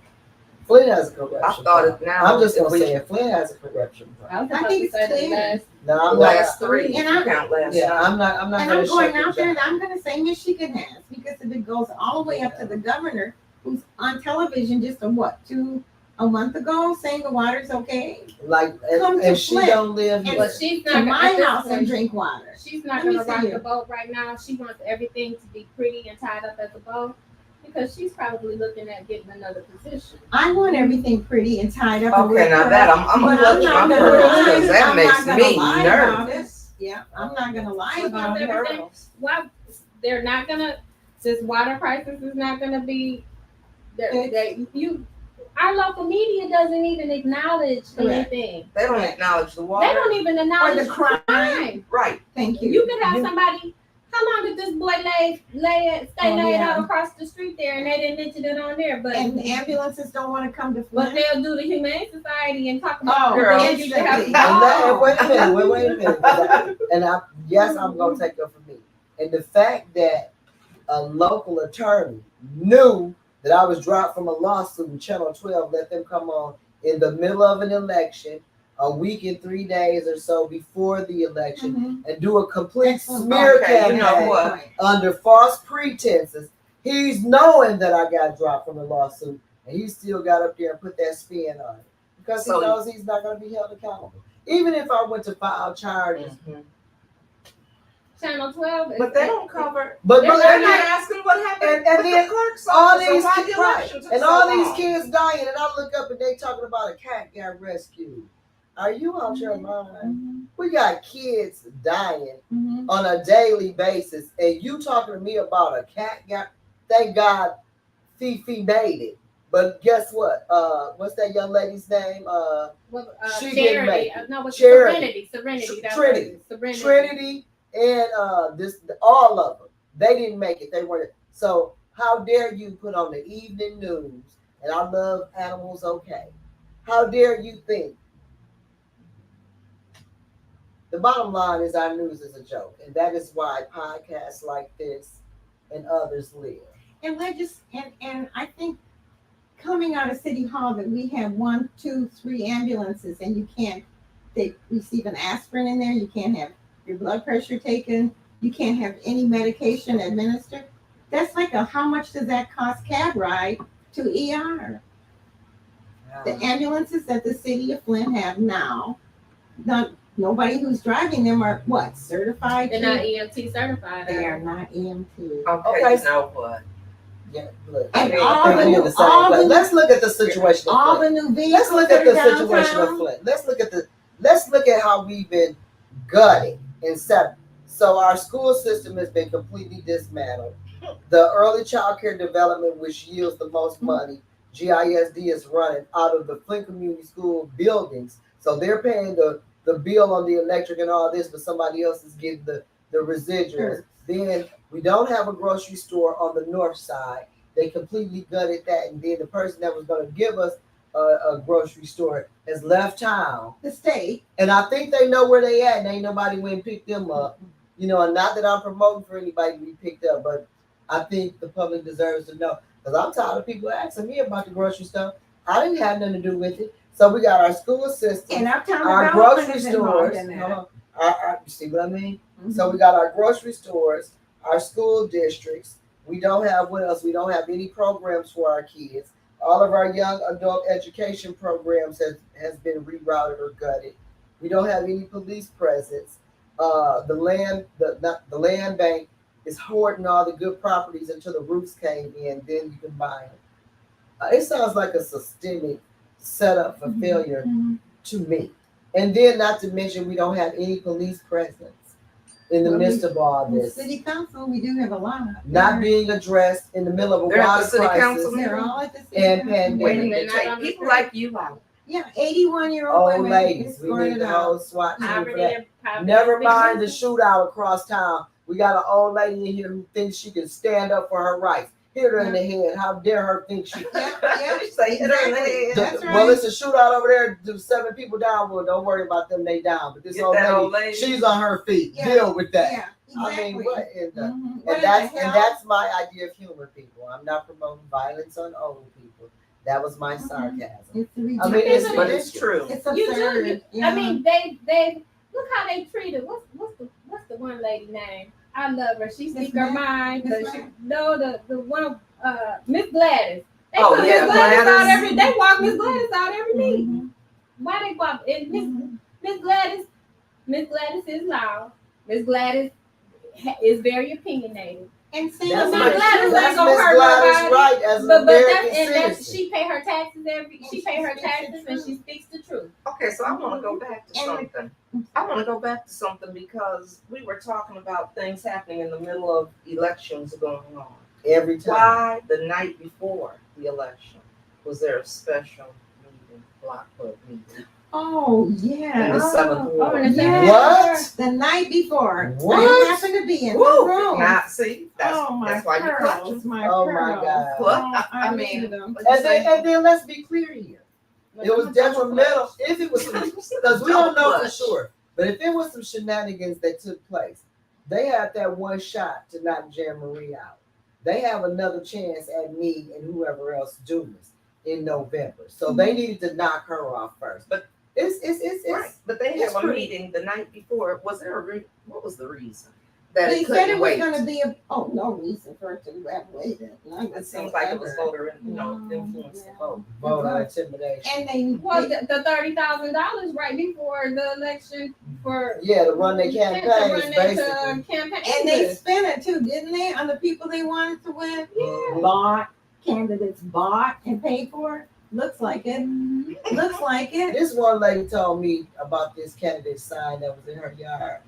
Speaker 5: Flint has a corruption.
Speaker 2: I thought
Speaker 5: problem.
Speaker 2: it now.
Speaker 5: I'm just gonna
Speaker 2: if we-
Speaker 5: say it. Flint has a corruption problem.
Speaker 4: I was
Speaker 3: I
Speaker 4: about
Speaker 3: think
Speaker 4: to
Speaker 3: it's
Speaker 4: say
Speaker 3: clear.
Speaker 4: the last.
Speaker 5: No, I'm
Speaker 2: Last
Speaker 5: not.
Speaker 2: 3,
Speaker 3: And
Speaker 2: if you
Speaker 3: I-
Speaker 2: count last
Speaker 5: Yeah,
Speaker 2: night.
Speaker 5: I'm not
Speaker 3: And
Speaker 5: gonna
Speaker 3: I'm going
Speaker 5: shut
Speaker 3: out
Speaker 5: it
Speaker 3: there
Speaker 5: down.
Speaker 3: and I'm going to say Michigan has, because if it goes all the way up to the governor, who's on television just a month ago saying the water's okay,
Speaker 5: Like,
Speaker 3: Come to
Speaker 5: and she
Speaker 3: Flint.
Speaker 5: don't live
Speaker 3: And
Speaker 5: here.
Speaker 4: But she's
Speaker 3: to
Speaker 4: not
Speaker 3: my
Speaker 4: at this
Speaker 3: house and
Speaker 4: point,
Speaker 3: drink water.
Speaker 4: She's not
Speaker 3: Let me
Speaker 4: gonna
Speaker 3: see
Speaker 4: rock
Speaker 3: you.
Speaker 4: the boat right now. She wants everything to be pretty and tied up as a bow because she's probably looking at getting another position.
Speaker 3: I want everything pretty and tied up. and
Speaker 2: Okay,
Speaker 3: with
Speaker 2: now
Speaker 3: her,
Speaker 2: that I'm
Speaker 3: but
Speaker 2: gonna look
Speaker 3: not
Speaker 2: my
Speaker 3: gonna
Speaker 2: pearls
Speaker 3: lie.
Speaker 2: because that
Speaker 3: I'm
Speaker 2: makes
Speaker 3: not gonna
Speaker 2: me
Speaker 3: lie about it.
Speaker 2: nervous.
Speaker 3: Yeah, I'm not gonna lie
Speaker 4: What
Speaker 3: about
Speaker 4: about
Speaker 3: it.
Speaker 4: everything? Why they're not gonna? Since water prices is not gonna be. Our local media doesn't even acknowledge
Speaker 3: Correct.
Speaker 4: anything.
Speaker 2: They don't acknowledge the water.
Speaker 4: They don't even acknowledge
Speaker 3: Or the crime.
Speaker 2: Right.
Speaker 3: Thank you.
Speaker 4: You could have somebody. How long did this boy stay
Speaker 3: Oh,
Speaker 4: laid
Speaker 3: yeah.
Speaker 4: out across the street there, and they didn't mention it on there? But
Speaker 3: And the ambulances don't want to come to
Speaker 4: but
Speaker 3: Flint.
Speaker 4: they'll do the Humane Society and talk about
Speaker 3: Oh,
Speaker 2: girl.
Speaker 4: things you should have.
Speaker 3: instantly.
Speaker 5: And wait a minute. Yes, I'm gonna take up for me. And the fact that a local attorney knew that I was dropped from a lawsuit and Channel 12 let them come on in the middle of an election, a week and 3 days or so before the election,
Speaker 3: Mhm.
Speaker 5: and do a complete
Speaker 3: Excellent.
Speaker 5: smear
Speaker 2: Okay,
Speaker 5: campaign
Speaker 2: you know what?
Speaker 5: under false pretenses. He's knowing that I got dropped from the lawsuit, and he still got up there and put that spin on it because
Speaker 2: So-
Speaker 5: he knows he's not going to be held accountable. Even if I went to file charges,
Speaker 2: Mhm.
Speaker 4: Channel 12.
Speaker 2: But they don't cover.
Speaker 5: but
Speaker 4: They're
Speaker 2: They're
Speaker 5: and
Speaker 2: not
Speaker 5: then
Speaker 2: asking what happened
Speaker 5: and
Speaker 2: with
Speaker 5: then
Speaker 2: the clerk's
Speaker 5: all
Speaker 2: office and
Speaker 5: these
Speaker 2: why
Speaker 5: kids,
Speaker 2: the
Speaker 5: right,
Speaker 2: election took
Speaker 5: and
Speaker 2: so
Speaker 5: all
Speaker 2: long.
Speaker 5: these kids dying, and I look up and they talking about a cat got rescued. Are you out your mind?
Speaker 3: Mhm.
Speaker 5: We got kids dying
Speaker 3: Mhm.
Speaker 5: on a daily basis, and you talking to me about a cat got? Thank God, Fifi made it. But guess what? What's that young lady's name? She didn't
Speaker 4: Charity.
Speaker 5: make it.
Speaker 4: No, it's
Speaker 5: Charity.
Speaker 4: Serenity. That's
Speaker 5: Trinity.
Speaker 4: what it is.
Speaker 5: Trinity and all of them. They didn't make it. They weren't. So how dare you put on the evening news? And I love animals. Okay. How dare you think? The bottom line is our news is a joke, and that is why podcasts like this and others live.
Speaker 3: And and I think coming out of City Hall that we have 1, 2, 3 ambulances, and you can't receive an aspirin in there. You can't have your blood pressure taken. You can't have any medication administered. That's like how much does that cost cab ride to ER? The ambulances that the city of Flint have now, nobody who's driving them are what, certified?
Speaker 4: They're not EMT certified.
Speaker 3: They are not EMT.
Speaker 2: Okay, you know what?
Speaker 5: Yeah, look.
Speaker 3: And
Speaker 5: I
Speaker 3: all
Speaker 5: think
Speaker 3: the
Speaker 5: we
Speaker 3: new-
Speaker 5: in the same
Speaker 3: all
Speaker 5: place.
Speaker 3: the-
Speaker 5: Let's look at the situation. of
Speaker 3: All
Speaker 5: Flint.
Speaker 3: the new vehicles.
Speaker 5: Let's look at the
Speaker 3: that are
Speaker 5: situation of
Speaker 3: downtown.
Speaker 5: Flint. Let's look at how we've been gutted and set. So our school system has been completely dismantled. The early child care development, which yields the most money, GISD is running out of the Flint Community School buildings. So they're paying the bill on the electric and all this, but somebody else is getting the residuals.
Speaker 3: Sure.
Speaker 5: Then we don't have a grocery store on the north side. They completely gutted that. And then the person that was going to give us a grocery store has left town.
Speaker 3: The state.
Speaker 5: And I think they know where they at, and ain't nobody went and picked them up. You know, and not that I'm promoting for anybody to be picked up, but I think the public deserves to know. Because I'm tired of people asking me about the grocery store. I didn't have nothing to do with it. So we got our school system,
Speaker 3: And uptown
Speaker 5: our
Speaker 3: development
Speaker 5: grocery
Speaker 3: is involved
Speaker 5: stores.
Speaker 3: in that.
Speaker 5: You see what I mean?
Speaker 3: Mhm.
Speaker 5: So we got our grocery stores, our school districts. We don't have what else? We don't have any programs for our kids. All of our young adult education programs has been rerouted or gutted. We don't have any police presence. The land bank is hoarding all the good properties until the roofs cave in. Then you can buy them. It sounds like a systemic setup for failure
Speaker 3: Mhm.
Speaker 5: to me. And then, not to mention, we don't have any police presence. in the
Speaker 3: Well,
Speaker 5: midst of all
Speaker 3: In
Speaker 5: this.
Speaker 3: city council, we do have a lot.
Speaker 5: Not being addressed in the middle of a
Speaker 2: They're at the
Speaker 5: water
Speaker 2: city council
Speaker 5: crisis
Speaker 3: They're all at the city
Speaker 5: and
Speaker 3: council.
Speaker 5: pandemic.
Speaker 2: Wait,
Speaker 4: They're
Speaker 2: they
Speaker 4: not on
Speaker 2: take
Speaker 4: the
Speaker 2: people
Speaker 4: street.
Speaker 2: like you out.
Speaker 3: Yeah, 81-year-old
Speaker 5: Old
Speaker 3: women.
Speaker 5: ladies, we need
Speaker 3: escorted
Speaker 5: the
Speaker 3: out.
Speaker 5: whole SWAT team for
Speaker 4: Poverty
Speaker 5: that.
Speaker 4: and poverty.
Speaker 5: Never
Speaker 4: and
Speaker 5: mind the
Speaker 4: victim.
Speaker 5: shootout across town. We got an old lady in here who thinks she can stand up for her rights. Hit her in the head. How dare her think she
Speaker 3: Yeah,
Speaker 2: You say hit her in the
Speaker 3: exactly.
Speaker 2: head.
Speaker 3: That's
Speaker 5: Well,
Speaker 3: right.
Speaker 5: it's a shootout over there. There's 7 people down. Well, don't worry about them. They down. But this
Speaker 2: Get
Speaker 5: old
Speaker 2: that
Speaker 5: lady,
Speaker 2: old lady.
Speaker 5: she's on her feet.
Speaker 3: Yeah.
Speaker 5: Deal with that.
Speaker 3: Yeah, exactly.
Speaker 5: I mean, what in the?
Speaker 3: Mhm. What in
Speaker 5: And
Speaker 3: the hell?
Speaker 5: that's my idea of humor, people. I'm not promoting violence on old people. That was my sarcasm.
Speaker 3: It's
Speaker 5: I mean,
Speaker 3: ridiculous.
Speaker 5: it's
Speaker 2: But it's true.
Speaker 3: It's
Speaker 4: You
Speaker 3: absurd.
Speaker 4: do.
Speaker 3: Yeah.
Speaker 4: I mean, they look how they treated. What's the one lady name? I love her. She speaks her
Speaker 3: Miss
Speaker 4: mind.
Speaker 3: Miss
Speaker 4: But she, no, the one Miss Gladys. They
Speaker 2: Oh,
Speaker 4: put
Speaker 2: yeah,
Speaker 4: Miss Gladys out
Speaker 2: Gladys.
Speaker 4: they walk Miss Gladys out every meeting.
Speaker 3: Mhm.
Speaker 4: Why they walk? And
Speaker 3: Mhm.
Speaker 4: Miss Gladys is loud. Miss Gladys is very opinionated.
Speaker 3: And
Speaker 5: That's
Speaker 3: Sam,
Speaker 4: Miss
Speaker 5: my,
Speaker 4: Gladys
Speaker 5: that's
Speaker 4: ain't gonna
Speaker 5: Miss
Speaker 4: hurt
Speaker 5: Gladys'
Speaker 4: nobody.
Speaker 5: right as an
Speaker 4: But
Speaker 5: American
Speaker 4: that's
Speaker 5: citizen.
Speaker 4: she pay her taxes she pay her
Speaker 3: speaks the
Speaker 4: taxes and
Speaker 3: truth.
Speaker 4: she speaks the truth.
Speaker 2: Okay, so I want to go back to something. I want to go back to something because we were talking about things happening in the middle of elections going on.
Speaker 5: Every time.
Speaker 2: Why the night before the election was there a special meeting, block club meeting
Speaker 3: oh
Speaker 2: in
Speaker 3: yeah.
Speaker 2: the seventh ward?
Speaker 4: and the
Speaker 3: Yeah.
Speaker 5: What?
Speaker 3: The night before.
Speaker 5: What?
Speaker 3: I happened to be in the
Speaker 2: Woo!
Speaker 3: room.
Speaker 2: Now, see, that's
Speaker 3: my
Speaker 2: why you
Speaker 3: pearls,
Speaker 2: clutching.
Speaker 3: my
Speaker 5: Oh, my
Speaker 3: pearls.
Speaker 5: God.
Speaker 2: What?
Speaker 3: I
Speaker 2: I
Speaker 3: needed
Speaker 2: mean,
Speaker 3: them.
Speaker 2: what'd you say?
Speaker 5: And then let's be clear here. It was detrimental if it was because we don't know for
Speaker 2: Clutch.
Speaker 5: sure. But if it was some shenanigans that took place, they had that one shot to knock Jan Marie out. They have another chance at me and whoever else do this in November. So they needed to knock her off first. But it's
Speaker 2: Right, but they
Speaker 5: it's
Speaker 2: have a
Speaker 5: pretty-
Speaker 2: meeting the night before. Was there what was the reason that
Speaker 3: They
Speaker 2: it
Speaker 3: said
Speaker 2: couldn't
Speaker 3: it was
Speaker 2: wait?
Speaker 3: going to be no reason for it to have waited.
Speaker 2: It seems like it was voter, influence the
Speaker 3: Yeah.
Speaker 2: vote.
Speaker 5: voter intimidation.
Speaker 3: And they
Speaker 4: Well, the $30,000 right before the election for
Speaker 5: Yeah, to run their
Speaker 4: to
Speaker 5: campaigns,
Speaker 4: run
Speaker 5: basically.
Speaker 4: that campaign.
Speaker 3: and they spent it too, didn't they? On the people they wanted to win.
Speaker 5: Mhm.
Speaker 3: Bought candidates bought and paid for it. Looks like it. Looks like it.
Speaker 5: This one lady told me about this candidate sign that was in her yard.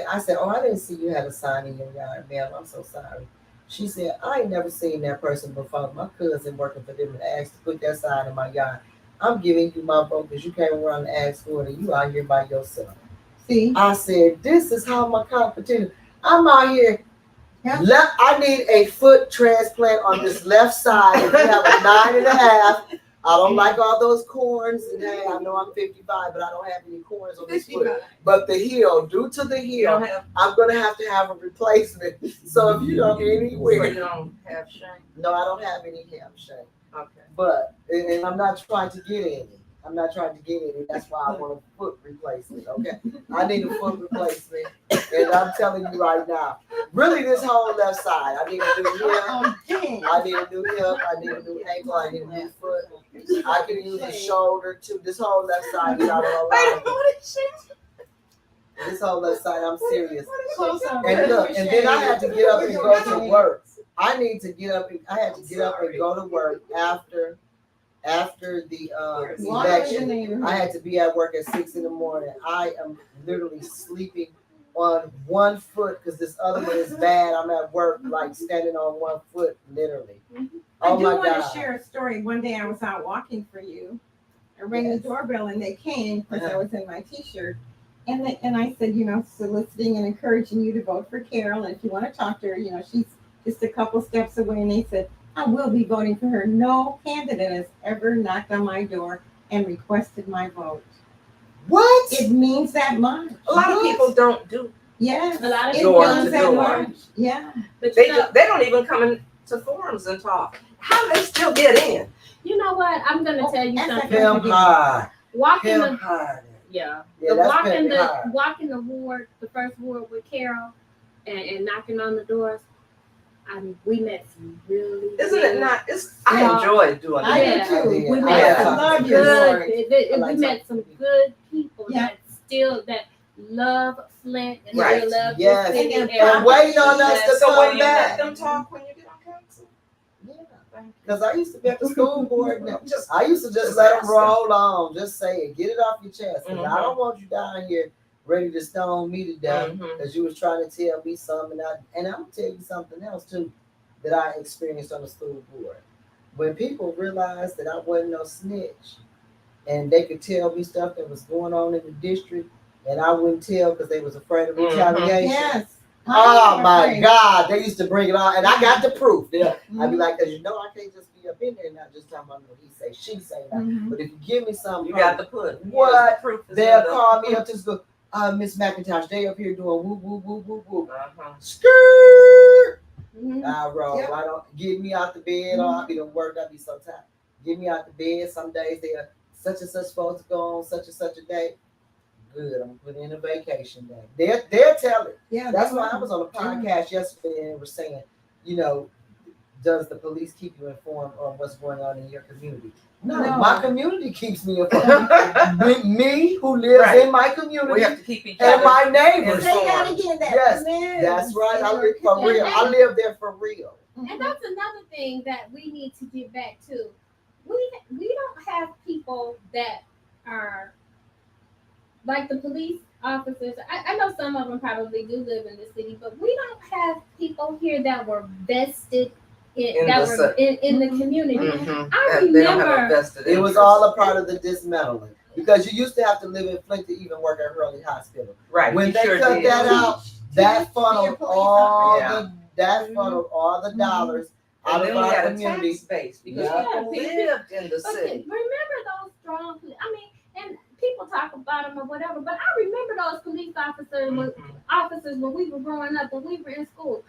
Speaker 5: I said, oh, I didn't see you had a sign in your yard, ma'am. I'm so sorry. She said, I ain't never seen that person before. My cousin working for them and asked to put that sign in my yard. I'm giving you my vote because you came around and asked for it and you out here by yourself.
Speaker 3: See?
Speaker 5: I said, this is how my competition. I'm out here.
Speaker 3: Yeah.
Speaker 5: I need a foot transplant on this left side. If you have a 9.5, I don't like all those corns. And hey, I know I'm 55, but I don't have any corns on this foot. But the heel, due to the
Speaker 2: You don't
Speaker 5: heel,
Speaker 2: have,
Speaker 5: I'm gonna have to have a replacement. So if you don't
Speaker 2: so you
Speaker 5: anywhere,
Speaker 2: don't have shame.
Speaker 5: no, I don't have any hamstring.
Speaker 2: Okay.
Speaker 5: But and I'm not trying to get any. I'm not trying to get any. That's why I want a foot replacement. Okay, I need a foot replacement, and I'm telling you right now, really, this whole left side, I need a new hip.
Speaker 3: Oh, dang.
Speaker 5: I need a new hip. I need a new ankle. I need a new foot. I can use a shoulder too. This whole left side is out of alignment.
Speaker 2: What is she?
Speaker 5: This whole left side, I'm serious.
Speaker 3: Close up.
Speaker 5: And look, and then I had to get up and go to work. I need to get up. I had to get up and go to work after the election. I had to be at work at 6 a.m. I am literally sleeping on one foot because this other one is bad. I'm at work, like standing on one foot, literally.
Speaker 3: I
Speaker 5: Oh
Speaker 3: do
Speaker 5: my
Speaker 3: want
Speaker 5: God.
Speaker 3: to share a story. One day I was out walking for you. I rang the
Speaker 5: Yes.
Speaker 3: doorbell and they came because I
Speaker 5: Uh-huh.
Speaker 3: was in my t-shirt. And I said, soliciting and encouraging you to vote for Carol. And if you want to talk to her, she's just a couple steps away. And they said, I will be voting for her. No candidate has ever knocked on my door and requested my vote.
Speaker 5: What?
Speaker 3: It means that much.
Speaker 2: A lot of people don't do.
Speaker 3: Yes.
Speaker 4: A lot of
Speaker 3: It
Speaker 4: people
Speaker 2: Door
Speaker 3: means
Speaker 2: to
Speaker 3: that
Speaker 2: door.
Speaker 3: much. Yeah.
Speaker 4: But
Speaker 2: They don't even come into forums and talk. How do they still get in?
Speaker 4: you know what? I'm gonna tell you
Speaker 3: that's
Speaker 4: something.
Speaker 5: Pimp hard.
Speaker 4: Walking
Speaker 5: Pimp hard.
Speaker 4: yeah,
Speaker 5: Yeah, that's pimping hard.
Speaker 4: walking the ward, the first ward with Carol, and knocking on the doors. We met some really.
Speaker 2: Isn't it not? I
Speaker 4: Yeah.
Speaker 2: enjoy doing
Speaker 3: I
Speaker 2: that.
Speaker 3: do too.
Speaker 5: did.
Speaker 4: We
Speaker 5: I
Speaker 4: met
Speaker 5: have
Speaker 4: some
Speaker 3: love your
Speaker 4: good.
Speaker 3: story.
Speaker 5: I like
Speaker 4: We met
Speaker 5: talking
Speaker 4: some
Speaker 5: to people.
Speaker 4: good people
Speaker 3: Yeah.
Speaker 4: that love Flint and
Speaker 2: Right.
Speaker 4: they love
Speaker 5: Yes.
Speaker 4: the city.
Speaker 3: And
Speaker 5: And waiting on us to
Speaker 2: So
Speaker 5: come
Speaker 2: when you
Speaker 5: back.
Speaker 2: let them talk when you get on council?
Speaker 5: Yeah.
Speaker 2: Thank you.
Speaker 5: Because I used to be at the school board. Now.
Speaker 2: Just
Speaker 5: I used to just let them roll on. Just say it. Get it off your chest. 'Cause I
Speaker 2: Mhm.
Speaker 5: don't want you down here ready to stone me to death
Speaker 2: Mhm.
Speaker 5: because you was trying to tell me something. And I'm gonna tell you something else too that I experienced on the school board. When people realized that I wasn't no snitch and they could tell me stuff that was going on in the district and I wouldn't tell because they was afraid of retaliation.
Speaker 3: Yes.
Speaker 5: Oh
Speaker 3: I'm
Speaker 5: my
Speaker 3: afraid.
Speaker 5: God, they used to bring it on, and I got the proof. Yeah, I'd be like, because I can't just be up in there and not just talking about what he say, she say that.
Speaker 3: Mhm.
Speaker 5: But if you give me something,
Speaker 2: You got to put
Speaker 5: What?
Speaker 2: The proof is
Speaker 5: they'll
Speaker 2: in the-
Speaker 5: call me up to school. Miss McIntosh, they up here doing whoop whoop whoop whoop whoop.
Speaker 2: Uh-huh.
Speaker 5: Skirt.
Speaker 4: Mhm.
Speaker 5: I roll.
Speaker 3: Yep.
Speaker 5: I don't get me out the bed. Or I'll be the work. I'll be so tired. Get me out the bed. Some days they are such and such supposed to go on such and such a day. Good. I'm putting in a vacation day. They're telling.
Speaker 3: Yeah.
Speaker 5: That's
Speaker 3: they
Speaker 5: why I
Speaker 3: will.
Speaker 5: was on a podcast yesterday and was saying, does the police keep you informed on what's going on in your community? No. My community keeps me informed. me who lives
Speaker 2: Right.
Speaker 5: in my community
Speaker 2: We have to keep each
Speaker 5: and
Speaker 2: other.
Speaker 5: my neighbors.
Speaker 3: Say that again. That
Speaker 5: Yes,
Speaker 3: lives
Speaker 5: that's right.
Speaker 3: in
Speaker 5: I
Speaker 3: your
Speaker 5: live for real. I
Speaker 3: community.
Speaker 5: live there for real.
Speaker 4: And that's another thing that we need to get back to. We don't have people that are like the police officers. I know some of them probably do live in the city, but we don't have people here that were vested in the community.
Speaker 2: Mhm.
Speaker 4: I
Speaker 2: And they don't have a
Speaker 4: remember
Speaker 2: vested
Speaker 5: It was
Speaker 2: interest.
Speaker 5: all a part of the dismantling because you used to have to live in Flint to even work at Hurley Hospital.
Speaker 2: Right.
Speaker 5: When
Speaker 2: you
Speaker 5: they
Speaker 2: sure
Speaker 5: cut
Speaker 2: did.
Speaker 5: that out, that funneled all
Speaker 2: officer.
Speaker 5: the dollars out
Speaker 2: And
Speaker 5: of
Speaker 2: then we
Speaker 5: our
Speaker 2: had a
Speaker 5: community.
Speaker 2: tax base because
Speaker 5: Yeah.
Speaker 2: people lived in the
Speaker 4: but
Speaker 2: city.
Speaker 4: remember those strong. I mean, and people talk about them or whatever, but I remember those police officers when we were growing up, when we were in school.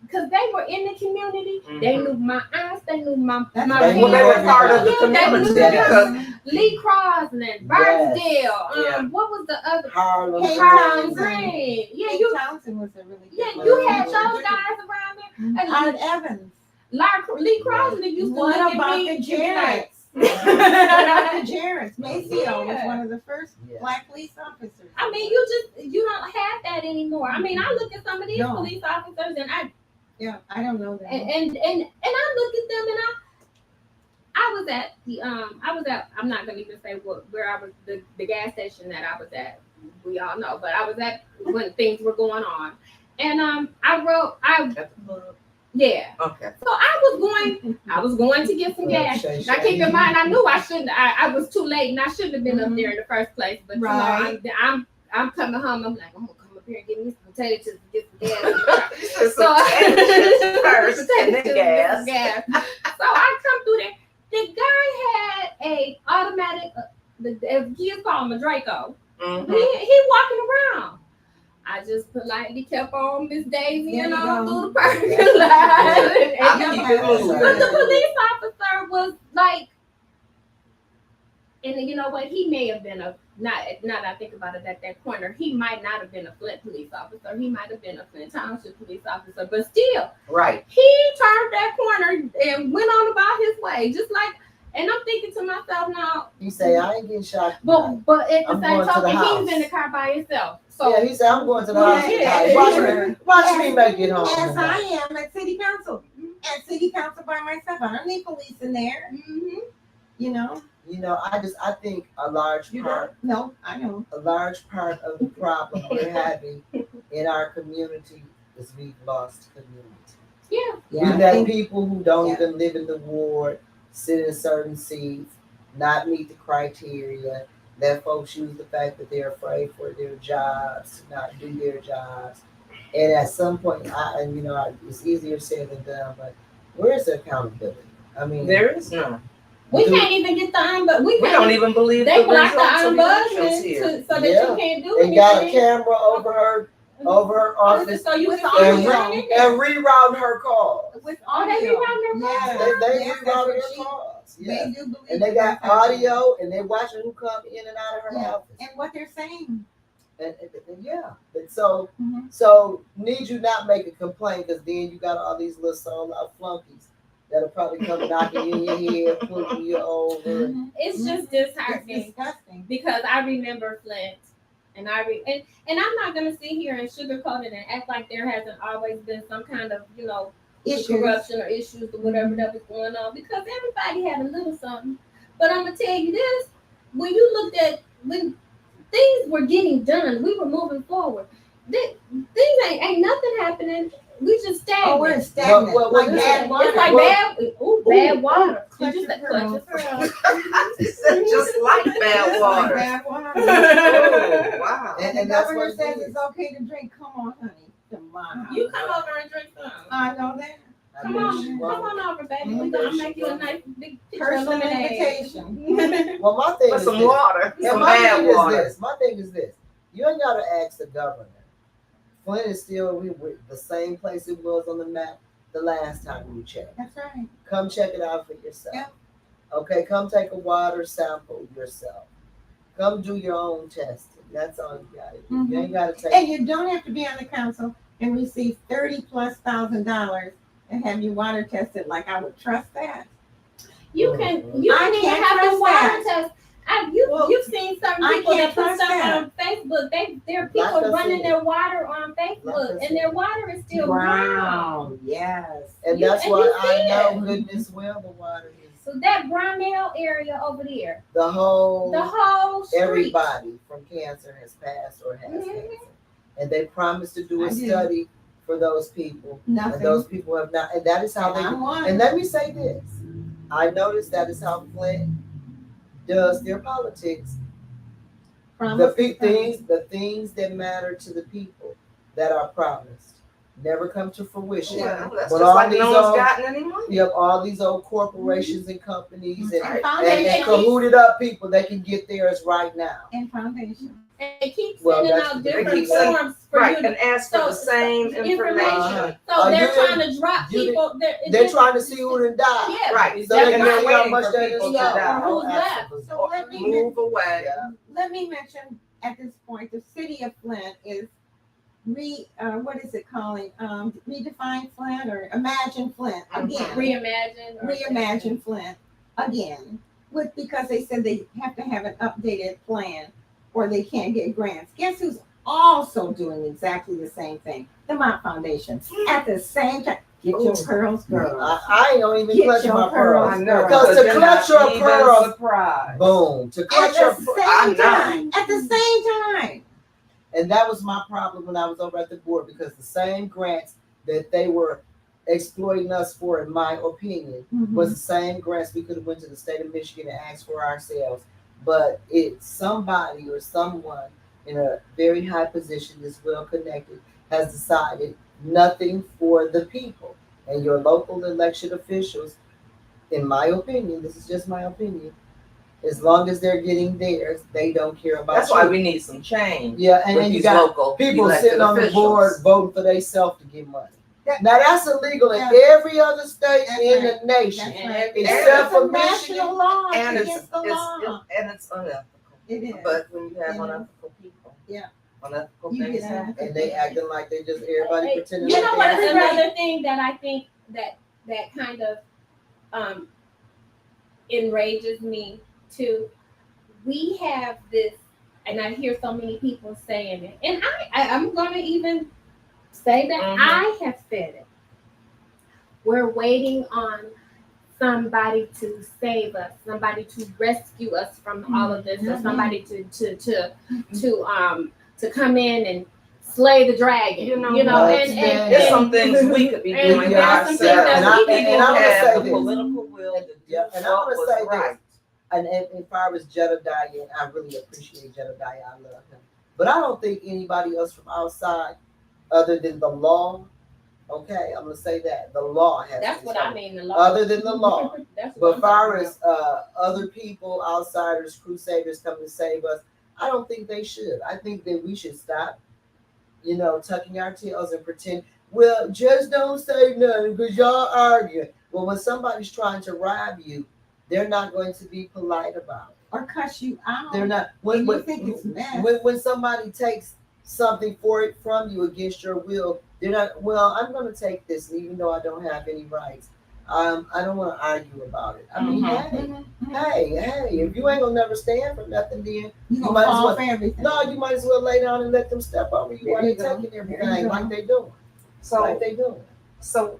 Speaker 4: Because they were in the community, they knew my aunts, they knew my
Speaker 5: Well,
Speaker 2: Well, they were part of the community because
Speaker 4: Lee Crosland, Barksdale,
Speaker 2: Yeah.
Speaker 4: what was the other?
Speaker 5: Harlem.
Speaker 4: Harlem Green. Yeah,
Speaker 3: Hank
Speaker 4: you.
Speaker 3: Townsend was a really good
Speaker 4: Yeah,
Speaker 3: one.
Speaker 4: you had those guys around there. And
Speaker 3: Art Evans.
Speaker 4: Lee Crosland used to
Speaker 3: What
Speaker 4: look
Speaker 3: about
Speaker 4: at me.
Speaker 3: the Jarretts? What
Speaker 2: Mhm.
Speaker 3: about the Jarretts? Maceo was
Speaker 4: Yeah.
Speaker 3: one of the first
Speaker 5: Yeah.
Speaker 3: black police officers.
Speaker 4: I mean, you don't have that anymore. I mean, I look at some of these
Speaker 3: No.
Speaker 4: police officers and I
Speaker 3: don't know that.
Speaker 4: and I look at them and I was at the I'm not gonna even say where I was the gas station that I was at. We all know, but I was at when things were going on. And
Speaker 2: At the club.
Speaker 4: yeah.
Speaker 2: Okay.
Speaker 4: So I was going to get some gas. Now keep in mind I knew I shouldn't I was too late and I shouldn't have been up there in the first place. But
Speaker 3: Right.
Speaker 4: I'm coming home. I'm like, I'm gonna come up here and get me some potato chips and get some gas.
Speaker 2: So first and then
Speaker 4: Potato chips
Speaker 2: gas.
Speaker 4: and gas. So I come through there. The guy had a automatic the kids call him a Draco.
Speaker 2: Mhm.
Speaker 4: He walking around. I just politely kept on Miss Daisy
Speaker 3: There
Speaker 4: and
Speaker 3: you
Speaker 4: all
Speaker 3: go.
Speaker 4: through the parking lot.
Speaker 2: I
Speaker 4: And,
Speaker 2: keep it moving.
Speaker 4: but the police officer was like, and you know what? He may have been now that I think about it, at that corner, he might not have been a Flint police officer. He might have been a Flint Township police officer, but still,
Speaker 2: Right.
Speaker 4: he turned that corner and went on about his way, just like. And I'm thinking to myself now,
Speaker 5: You say I ain't getting shot.
Speaker 4: but at the
Speaker 5: I'm
Speaker 4: same
Speaker 5: going to the
Speaker 4: token, he
Speaker 5: house.
Speaker 4: was in the car by himself. So
Speaker 5: Yeah, he said I'm going to the
Speaker 3: Yeah,
Speaker 5: hospital.
Speaker 3: yeah.
Speaker 5: Watch me make it home.
Speaker 3: As I am at city council. At city council by myself. I don't need police in there.
Speaker 4: mhm.
Speaker 3: You know?
Speaker 5: I think a large part
Speaker 3: No, I know.
Speaker 5: of the problem we're having in our community is we've lost community.
Speaker 4: Yeah.
Speaker 5: We let people who don't
Speaker 3: Yeah.
Speaker 5: even live in the ward sit in certain seats, not meet the criteria. Let folks use the fact that they're afraid for their jobs to not do their jobs. And at some point, it's easier said than done, but where's the accountability? I mean,
Speaker 2: There is none.
Speaker 4: We can't even get the ombudsman.
Speaker 2: We don't even believe
Speaker 4: They
Speaker 2: the
Speaker 4: block the
Speaker 2: results of elections
Speaker 4: ombudsman
Speaker 2: here.
Speaker 4: so that
Speaker 5: Yeah.
Speaker 4: you can't do
Speaker 5: they
Speaker 4: anything.
Speaker 5: got a camera over her office
Speaker 4: So you
Speaker 3: With
Speaker 4: can
Speaker 3: audio.
Speaker 4: see what's going in there.
Speaker 5: and rerouting her calls.
Speaker 3: With
Speaker 4: Oh, they
Speaker 3: audio.
Speaker 4: rerouting their
Speaker 3: Yeah.
Speaker 4: calls?
Speaker 5: They
Speaker 3: Yes, that's
Speaker 5: rerouting
Speaker 3: what
Speaker 5: her
Speaker 3: she-
Speaker 5: calls.
Speaker 3: They
Speaker 5: Yeah.
Speaker 3: do believe
Speaker 5: And they got
Speaker 3: that's happening.
Speaker 5: audio and they watching who come in and out of her
Speaker 3: Yeah.
Speaker 5: office.
Speaker 3: And what they're saying.
Speaker 5: And yeah. And so
Speaker 3: Mhm.
Speaker 5: so need you not make a complaint because then you got all these little solo flunkies that'll probably come knocking you in your head, pulling you over.
Speaker 3: Mhm.
Speaker 4: It's just
Speaker 3: It's
Speaker 4: disheartening
Speaker 3: disgusting.
Speaker 4: because I remember Flint, and and I'm not gonna sit here and sugarcoat it and act like there hasn't always been some kind of
Speaker 3: Issues.
Speaker 4: corruption or issues or whatever that was going on, because everybody had a little something. But I'm gonna tell you this: when you looked at when things were getting done. We were moving forward. Things ain't nothing happening. We just stagnant.
Speaker 3: Oh, we're stagnant.
Speaker 5: Well,
Speaker 3: like
Speaker 5: listen,
Speaker 3: bad water.
Speaker 4: It's like bad water.
Speaker 3: Clutch
Speaker 4: You
Speaker 3: your
Speaker 4: just clutch your
Speaker 3: pearls.
Speaker 4: pearls.
Speaker 2: It's just like bad
Speaker 3: Like
Speaker 2: water.
Speaker 3: bad water.
Speaker 2: Oh, wow.
Speaker 3: And the
Speaker 5: And that's
Speaker 3: governor
Speaker 5: what it
Speaker 3: says
Speaker 5: is.
Speaker 3: it's okay to drink. Come on, honey. Come on.
Speaker 4: You come over and drink some.
Speaker 3: I know that.
Speaker 5: I
Speaker 4: Come
Speaker 5: know she
Speaker 4: on
Speaker 5: won't.
Speaker 4: over, baby. We're gonna make you a nice big picture of
Speaker 3: Personal
Speaker 4: lemonade.
Speaker 3: invitation.
Speaker 5: Well, my thing
Speaker 2: With
Speaker 5: is
Speaker 2: some
Speaker 5: this.
Speaker 2: water.
Speaker 5: And
Speaker 2: Some
Speaker 5: my
Speaker 2: bad
Speaker 5: thing is
Speaker 2: water.
Speaker 5: this. My thing is this. You ain't gotta ask the governor. Flint is still the same place it was on the map the last time you checked.
Speaker 3: That's right.
Speaker 5: Come check it out for yourself.
Speaker 3: Yeah.
Speaker 5: Okay, come take a water sample yourself. Come do your own testing. That's all you gotta do.
Speaker 3: Mhm.
Speaker 5: You ain't gotta take
Speaker 3: And you don't have to be on the council and receive $30,000+ and have your water tested. Like I would trust that.
Speaker 4: You
Speaker 3: I
Speaker 4: don't even
Speaker 3: can't
Speaker 4: have to
Speaker 3: trust
Speaker 4: water
Speaker 3: that.
Speaker 4: test.
Speaker 3: Well,
Speaker 4: You've seen certain
Speaker 3: I
Speaker 4: people
Speaker 3: can't
Speaker 4: that put
Speaker 3: trust
Speaker 4: stuff
Speaker 3: that.
Speaker 4: on Facebook. There are
Speaker 5: Like
Speaker 4: people
Speaker 5: I
Speaker 4: running
Speaker 5: said.
Speaker 4: their water on Facebook,
Speaker 5: Like I
Speaker 4: and their water is still brown.
Speaker 3: Brown. Yes.
Speaker 5: And
Speaker 4: You-
Speaker 5: that's
Speaker 4: and
Speaker 5: why
Speaker 4: you
Speaker 5: I
Speaker 4: see
Speaker 5: know
Speaker 4: it.
Speaker 5: goodness well the water is
Speaker 4: So that Brownell area over there,
Speaker 5: the whole
Speaker 4: street.
Speaker 5: everybody from cancer has passed or has
Speaker 4: Mhm.
Speaker 5: cancer. And they promised to do a
Speaker 3: I did.
Speaker 5: study for those people.
Speaker 3: Nothing.
Speaker 5: And those people have not, and that is how they
Speaker 3: I'm one.
Speaker 5: and let me say this. I noticed that is how Flint does their politics.
Speaker 3: Promise
Speaker 5: The
Speaker 3: is promise.
Speaker 5: things that matter to the people that are promised never come to fruition.
Speaker 2: Well, that's
Speaker 5: But
Speaker 2: just
Speaker 5: all
Speaker 2: like
Speaker 5: these
Speaker 2: no one's
Speaker 5: old-
Speaker 2: gotten any money.
Speaker 5: You have all these old corporations and companies and,
Speaker 3: And
Speaker 5: and
Speaker 3: foundations.
Speaker 5: cahooted up people that can get theirs right now.
Speaker 3: And foundation.
Speaker 4: And they keep
Speaker 5: Well,
Speaker 4: sending
Speaker 5: that's-
Speaker 4: out
Speaker 5: they
Speaker 4: different
Speaker 2: keep sending-
Speaker 4: forms for
Speaker 2: Right,
Speaker 4: you to.
Speaker 2: and ask for
Speaker 4: So-
Speaker 2: the same information.
Speaker 5: Uh-huh.
Speaker 4: So
Speaker 5: you
Speaker 4: they're
Speaker 5: didn't-
Speaker 4: trying to drop
Speaker 5: you
Speaker 4: people.
Speaker 5: they're trying to see who done died.
Speaker 4: Yeah,
Speaker 2: Right,
Speaker 5: So they
Speaker 2: and
Speaker 5: can
Speaker 2: they're
Speaker 5: see how
Speaker 2: waiting
Speaker 5: much
Speaker 2: for
Speaker 5: they
Speaker 2: people
Speaker 5: done
Speaker 2: to
Speaker 5: spent.
Speaker 2: die.
Speaker 4: Who's
Speaker 5: Oh,
Speaker 4: left?
Speaker 5: absolutely.
Speaker 3: So let me
Speaker 2: Move away.
Speaker 5: Yeah.
Speaker 3: let me mention at this point the city of Flint is what is it calling? Redefine Flint or Imagine Flint again.
Speaker 4: Reimagine.
Speaker 3: Reimagine Flint again. Because they said they have to have an updated plan or they can't get grants. Guess who's also doing exactly the same thing? The Mott Foundation. At the same time. Get your
Speaker 2: Ooh.
Speaker 3: pearls, girls.
Speaker 5: I ain't don't even
Speaker 3: Get
Speaker 5: clutch
Speaker 3: your
Speaker 5: my
Speaker 3: pearls.
Speaker 5: pearls.
Speaker 2: I know.
Speaker 5: Because to
Speaker 2: you're
Speaker 5: clutch
Speaker 2: not
Speaker 5: your
Speaker 2: even
Speaker 5: pearls-
Speaker 2: surprised.
Speaker 5: Boom. To
Speaker 3: At
Speaker 5: clutch
Speaker 3: the
Speaker 5: your
Speaker 3: same
Speaker 2: I know.
Speaker 3: time. At the same time.
Speaker 5: and that was my problem when I was over at the board because the same grants that they were exploiting us for, in my opinion, was the same grants we could have went to the state of Michigan and asked for ourselves. But it's somebody or someone in a very high position that's well connected has decided nothing for the people. And your local elected officials, in my opinion, this is just my opinion, as long as they're getting theirs, they don't care about
Speaker 2: That's
Speaker 5: you.
Speaker 2: why we need some change.
Speaker 5: Yeah, and
Speaker 2: with
Speaker 5: then you
Speaker 2: these
Speaker 5: got
Speaker 2: local
Speaker 5: people
Speaker 2: elected
Speaker 5: sitting on the
Speaker 2: officials.
Speaker 5: board voting for themselves to get money.
Speaker 3: That-
Speaker 5: Now that's illegal in
Speaker 3: Yeah.
Speaker 5: every other state
Speaker 3: That's
Speaker 5: in
Speaker 3: right.
Speaker 5: the nation.
Speaker 3: That's
Speaker 4: And
Speaker 3: right.
Speaker 5: Except
Speaker 3: It's
Speaker 5: for
Speaker 3: a national
Speaker 5: Michigan.
Speaker 3: law.
Speaker 2: And
Speaker 3: It's
Speaker 2: it's
Speaker 3: against the law.
Speaker 2: and it's unethical.
Speaker 3: It is.
Speaker 2: But when you have
Speaker 3: Yeah.
Speaker 2: unethical people,
Speaker 3: Yeah.
Speaker 2: unethical
Speaker 3: You
Speaker 2: things
Speaker 3: get
Speaker 2: happen.
Speaker 5: And they acting like they just everybody pretending
Speaker 4: You
Speaker 5: like
Speaker 4: know
Speaker 5: they
Speaker 4: what?
Speaker 3: Everybody-
Speaker 4: Another thing that I think that kind of enrages me too. We have this, and I hear so many people saying it, and I'm going to even say that
Speaker 2: Mhm.
Speaker 4: I have said it. We're waiting on somebody to save us, somebody to rescue us from all of this, or somebody to come in and slay the dragon.
Speaker 2: You know,
Speaker 5: what?
Speaker 2: There's some things we could be
Speaker 4: and
Speaker 2: doing
Speaker 5: there are
Speaker 2: ourselves.
Speaker 5: some things that
Speaker 2: And
Speaker 5: we
Speaker 2: people
Speaker 5: can do. And I'm gonna
Speaker 2: have
Speaker 5: say
Speaker 2: the
Speaker 5: this.
Speaker 2: political will to do
Speaker 5: Yeah, and I'm
Speaker 2: what
Speaker 5: gonna
Speaker 2: was
Speaker 5: say this.
Speaker 2: right.
Speaker 5: And if I was Jedediah, and I really appreciate Jedediah, I love him. But I don't think anybody else from outside, other than the law, okay, I'm gonna say that the law has.
Speaker 4: That's
Speaker 5: to
Speaker 4: what
Speaker 5: tell
Speaker 4: I
Speaker 5: me.
Speaker 4: mean. The law.
Speaker 5: Other than the law.
Speaker 4: That's what
Speaker 5: But
Speaker 4: I'm
Speaker 5: far
Speaker 4: talking
Speaker 5: as other people, outsiders, crusaders coming to save us, I don't think they should. I think that we should stop, tucking our tails and pretend, well, just don't say nothing because y'all arguing. Well, when somebody's trying to rob you, they're not going to be polite about it.
Speaker 3: Or cuss you out.
Speaker 5: They're not.
Speaker 3: And you think it's mess.
Speaker 5: When somebody takes something from you against your will, they're not, well, I'm going to take this, even though I don't have any rights. I don't want to argue about it. I mean, hey, if you ain't gonna never stand for nothing, then
Speaker 3: You
Speaker 5: might
Speaker 3: gonna
Speaker 5: as
Speaker 3: fall
Speaker 5: well-
Speaker 3: for everything.
Speaker 5: no, you might as well lay down and let them step over you
Speaker 3: There
Speaker 5: while
Speaker 3: you
Speaker 5: they're
Speaker 3: go.
Speaker 5: taking
Speaker 3: There
Speaker 5: everything
Speaker 3: you go.
Speaker 5: like they doing.
Speaker 2: So,
Speaker 5: Like they doing.
Speaker 2: so